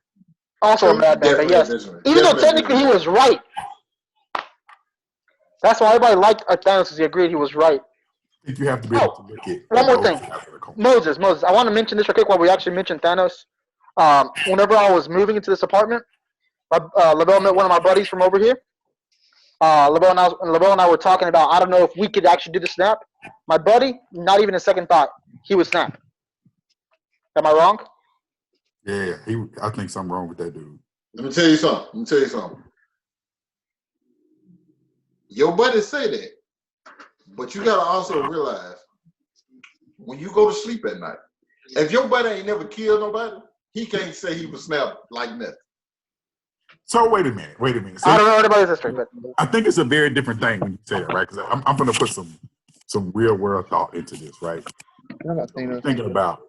Also a madman, but definitely yes. a visionary. Even though Definitely a technically he visionary. was right. That's why everybody liked Thanos because he agreed he was right. I think you have to be able to look at One more both thing. sides of the coin. Moses, I want to mention this real quick while we actually mention Thanos. Whenever I was moving into this apartment, LaBelle met one of my buddies from over here. LaBelle and I were talking about, I don't know if we could actually do the snap. My buddy, not even a second thought, he would snap. Am I wrong? Yeah, I think something wrong with that dude. Let me tell you something. Your buddy say that, but you gotta also realize when you go to sleep at night, if your buddy ain't never killed nobody, he can't say he was snapped like nothing. So wait a minute. So I don't know anybody's history, but I think it's a very different thing when you say that, right? Because I'm going to put some real world thought into this, right? Thinking about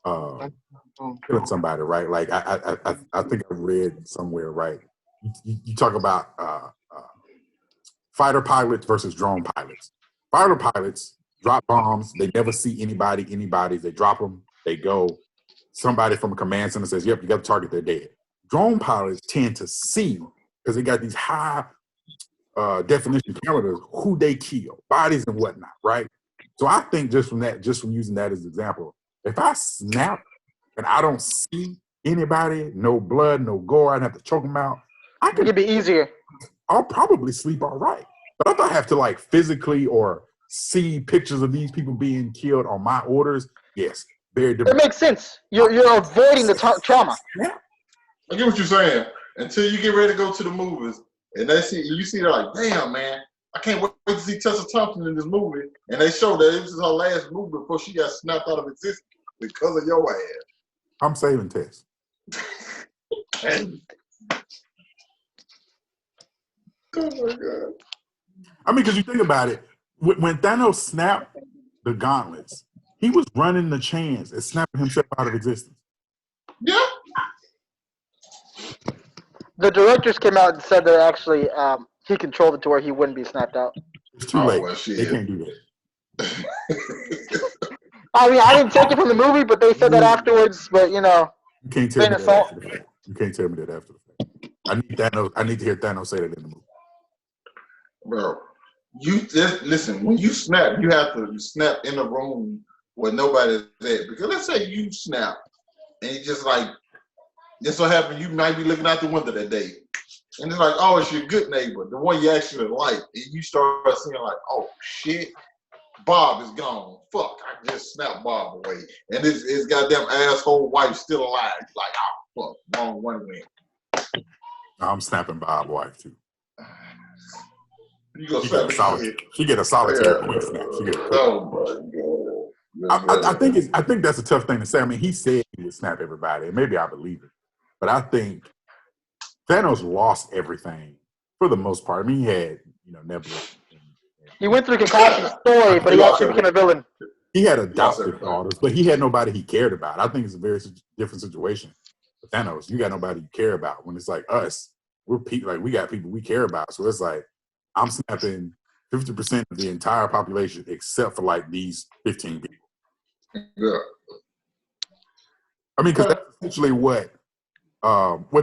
killing somebody, right? Like I think I read somewhere, right? You talk about fighter pilots versus drone pilots. Fighter pilots drop bombs. They never see anybody. They drop them. They go. Somebody from a command center says, "Yep, you got to target. They're dead." Drone pilots tend to see because they got these high definition cameras who they kill, bodies and whatnot, right? So I think just from using that as an example, if I snap and I don't see anybody, no blood, no gore, I'd have to choke them out. it'd be easier. I'll probably sleep all right. But if I have to like physically or see pictures of these people being killed on my orders, yes, very It different. makes sense. You're avoiding the trauma. Yeah. I get what you're saying. Until you get ready to go to the movies, and you see they're like, damn man, I can't wait to see Tessa Thompson in this movie. And they show that this is her last movie before she got snapped out of existence because of your ass. I'm saving Tess. Oh my God. I mean, because you think about it, when Thanos snapped the gauntlets, he was running the chance at snapping himself out of existence. Yeah. The directors came out and said that actually he controlled it to where he wouldn't be snapped out. It's too Oh, late. well, shit. They can't do that. I mean, I didn't take it from the movie, but they said that afterwards. But You can't tell me Grain of that salt. after the fact. You can't tell me that after the fact. I need to hear Thanos say that in the movie. Bro, you just listen. When you snap, you have to snap in a room where nobody's there. Because let's say you snap, and you just like this will happen. You might be looking out the window that day, and it's like, oh, it's your good neighbor, the one you actually like, and you start seeing like, oh shit, Bob is gone. Fuck, I just snapped Bob away, and his goddamn asshole wife still alive. It's like, oh fuck, wrong one win. I'm snapping Bob's wife too. You go She snap get a solitary quick snap. She get a quick. Oh my God. I think that's a tough thing to say. I mean, he said he would snap everybody, and maybe I believe it. But I think Thanos lost everything for the most part. I mean, he had, Nebula. he went through concussion story, but he actually became a villain. He had lost adopted everything. daughters, but he had nobody he cared about. I think it's a very different situation. But Thanos, you got nobody you care about. When it's like us, we got people we care about. So it's like, I'm snapping 50% of the entire population except for like these 15 people. Yeah. I mean, because that's essentially what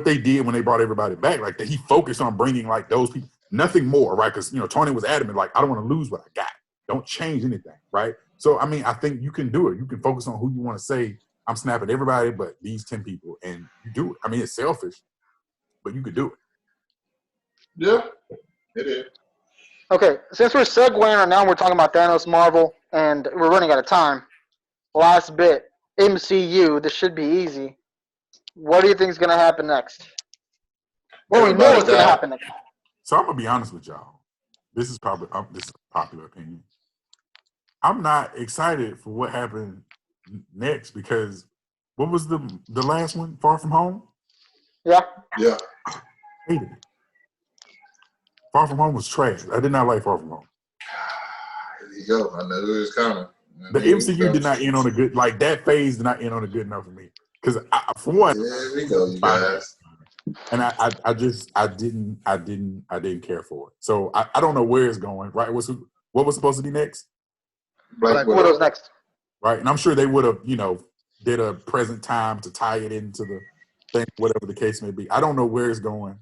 they did when they brought everybody back. Like he focused on bringing like those people, nothing more, right? Because Tony was adamant, like I don't want to lose what I got. Don't change anything, right? So I mean, I think you can do it. You can focus on who you want to say. I'm snapping everybody, but these 10 people, and you do it. I mean, it's selfish, but you could do it. Yeah, it is. Okay, since we're segueing right now, we're talking about Thanos, Marvel, and we're running out of time. Last bit, MCU. This should be easy. What do you think is going to happen next? Well, we know Everybody what's going to died. happen next. So I'm gonna be honest with y'all. This is a popular opinion. I'm not excited for what happened next because what was the last one? Far From Home? Yeah. Yeah. Hated it. Far From Home was trash. I did not like Far From Home. There you go. I know it was coming. The MCU did not end on a good, like that phase did not end on a good enough for me. Because for one, There we go, you guys. and I didn't care for it. So I don't know where it's going. Right? what was supposed to be next, Black What Widow. was next? right? And I'm sure they would have, did a present time to tie it into the thing, whatever the case may be. I don't know where it's going.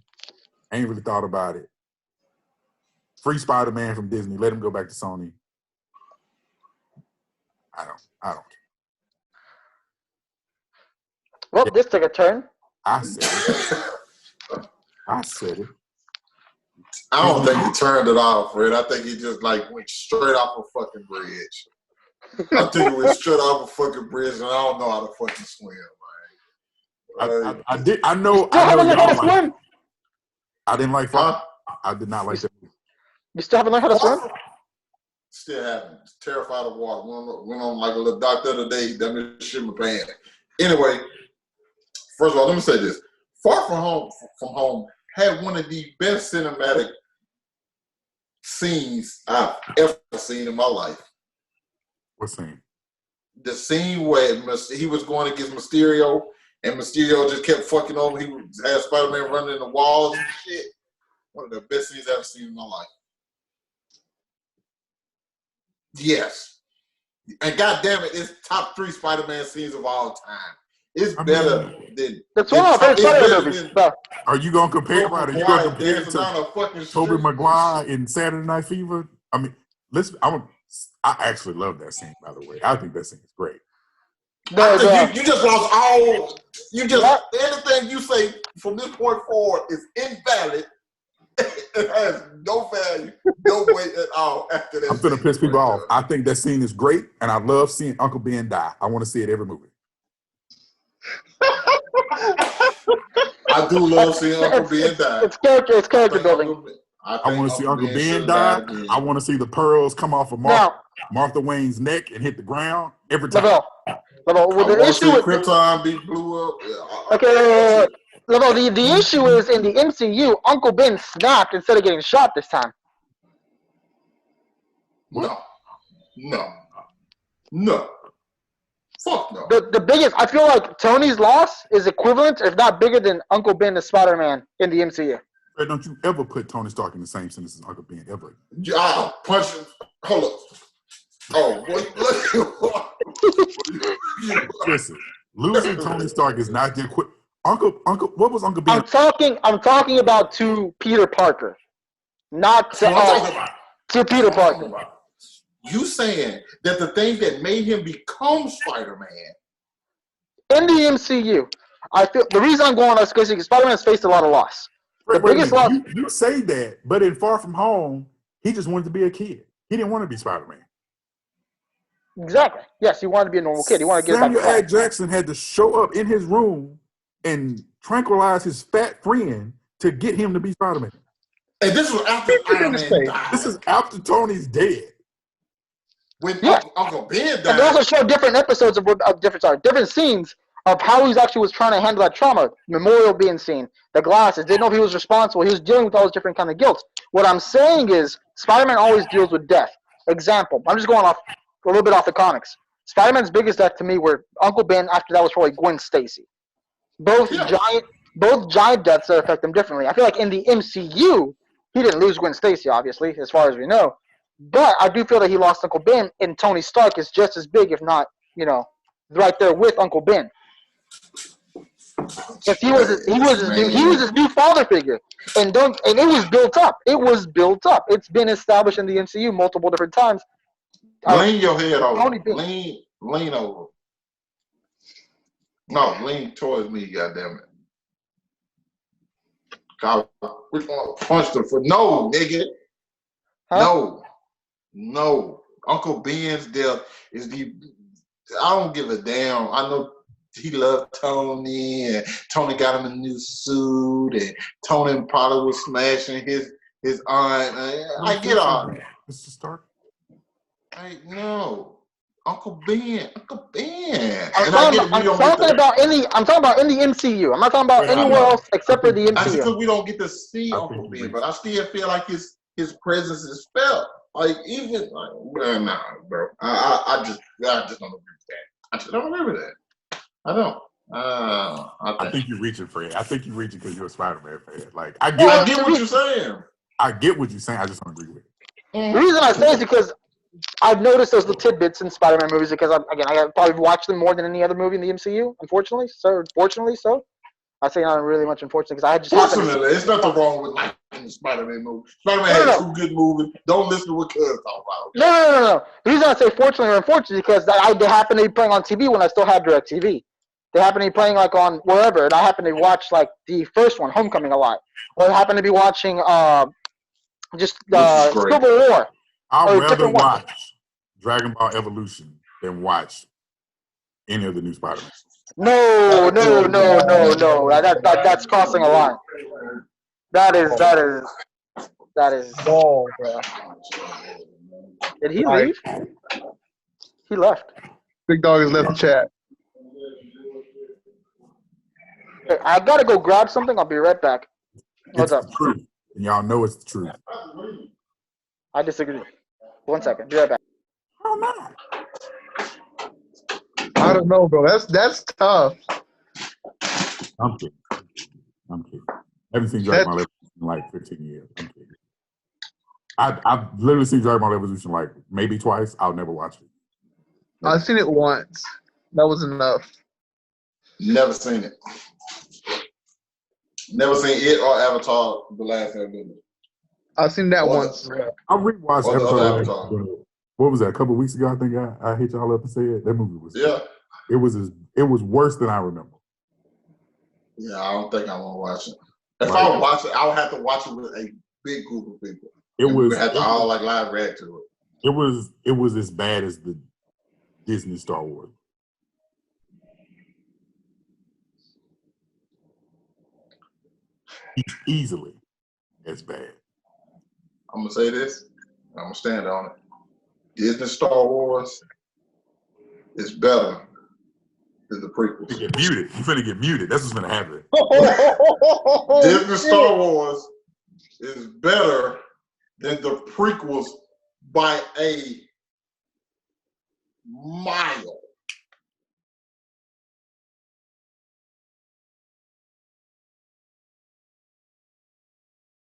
I ain't really thought about it. Free Spider-Man from Disney. Let him go back to Sony. I don't. Well, this took a turn. I said it. I said it. I don't think he turned it off, Fred. I think he just like went straight off a fucking bridge. I think he went straight off a fucking bridge, and I don't know how to fucking swim, man. I did. I know. Still haven't learned how to y'all like- swim. I didn't like. Huh? I did not like that. You still haven't learned how to swim? Still haven't. Terrified of water. Went on like a little doctor today. That made shit in my pants. Anyway, first of all, let me say this: Far From Home had one of the best cinematic scenes I've ever seen in my life. What scene? The scene where he was going against Mysterio, and Mysterio just kept fucking over. He had Spider-Man running in the walls and shit. One of the best scenes I've ever seen in my life. Yes. And goddamn it, it's top 3 Spider-Man scenes of all time. It's better than. That's one of my favorite Spider-Man movies. So, Are you gonna compare it? Are you gonna compare it dancing to down a fucking Tobey street. Maguire in Saturday Night Fever? I mean, I actually love that scene. By the way, I think that scene is great. I think you just lost all. Anything you say from this point forward is invalid. It has no value, no weight at all after that. I'm gonna scene. piss people off. I think that scene is great, and I love seeing Uncle Ben die. I want to see it every movie. I do love seeing Uncle Ben die. it's character building. I want to see Uncle Ben die. I want to see the pearls come off of Martha Wayne's neck and hit the ground every time. Level. Well, the issue with Krypton be blew up. Yeah. Okay, Level. The issue is in the MCU, Uncle Ben snapped instead of getting shot this time. No. Fuck no. The biggest, I feel like Tony's loss is equivalent, if not bigger, than Uncle Ben as Spider-Man in the MCU. Don't you ever put Tony Stark in the same sentence as Uncle Ben, ever. I'll punch him. Hold up. Oh, boy. Listen, losing Tony Stark is not just quick. Uncle, what was Uncle Ben? I'm talking about to Peter Parker, not to Peter Parker. You saying that the thing that made him become Spider-Man in the MCU, I feel the reason I'm going on is because Spider-Man's faced a lot of loss. The biggest loss. You say that, but in Far From Home, he just wanted to be a kid. He didn't want to be Spider-Man. Exactly. Yes, he wanted to be a normal kid. He wanted to get Samuel back L. Jackson had to show up in his room and tranquilize his fat friend to get him to be Spider-Man. And this was after Iron Man died. This is after Tony's dead. When Uncle Ben died. And they also show different episodes of different scenes of how he actually was trying to handle that trauma. Memorial being seen, the glasses, didn't know if he was responsible. He was dealing with all those different kind of guilt. What I'm saying is, Spider-Man always deals with death. Example, I'm just going off a little bit off the comics. Spider-Man's biggest death to me were Uncle Ben. After that was probably Gwen Stacy. Both giant deaths that affect them differently. I feel like in the MCU, he didn't lose Gwen Stacy, obviously, as far as we know. But I do feel that he lost Uncle Ben, and Tony Stark is just as big, if not, right there with Uncle Ben. Because he was his new father figure, and it was built up. It's been established in the MCU multiple different times. Lean your head over. Lean over. No, lean towards me, goddammit. We're gonna punch them for no, nigga. Huh? No. Uncle Ben's death is I don't give a damn. I know he loved Tony, and Tony got him a new suit, and Tony probably was smashing his aunt. I get all that. Mr. Stark? No. Uncle Ben. I'm talking about in the MCU. I'm not talking about anywhere else except for the MCU. That's because we don't get to see Uncle Ben, but I still feel like his presence is felt. Like even nah, bro. I just don't agree with that. I just don't agree with that. I don't. I think you're reaching, Fred. I think you're reaching because you're a Spider-Man fan. Like I get what you're saying. I get what you're saying. I just don't agree with it. The reason I say is because I've noticed those little tidbits in Spider-Man movies because I have probably watched them more than any other movie in the MCU. Unfortunately, so I say not really much unfortunately because I just happened to see. Fortunately, it's nothing wrong with liking the Spider-Man movie. Spider-Man No, had no. 2 good movies. Don't listen to what Cuz talk about. No. The reason I say fortunately or unfortunately is because they happen to be playing on TV when I still had DirecTV. They happen to be playing like on wherever, and I happen to watch like the first one, Homecoming, a lot, or I happen to be watching Which is great. Civil War. I'd Or a rather different one. watch Dragon Ball Evolution than watch any of the new Spider-Man. No. That's crossing a line. That is. Ball, bro. Did he Like- leave? He left. Big Dog has left the chat. Okay, I gotta go grab something. I'll be right back. What's It's up? the truth. And y'all know it's the truth. I disagree. 1 second. Be right back. Oh, no. I don't know, bro. That's tough. I'm kidding. Haven't seen Dragon Ball Evolution in like 15 years. I'm kidding. I've literally seen Dragon Ball Evolution like maybe twice. I'll never watch it. I've seen it once. That was enough. Never seen it. Never seen it or Avatar: The Last Airbender. I've seen that Or once. the- I rewatched Or the Avatar. other Avatar. What was that? A couple weeks ago, I think I hit y'all up and said that movie was. Yeah. It was worse than I remember. Yeah, I don't think I want to watch it. If I would watch it, I would have to watch it with a big group of people. It was. We have to all like live react to it. It was as bad as the Disney Star Wars. Easily as bad. I'm gonna say this. I'm gonna stand on it. Disney Star Wars is better than the You prequels. get muted. You finna get muted. That's what's gonna happen. Disney Star Wars is better than the prequels by a mile.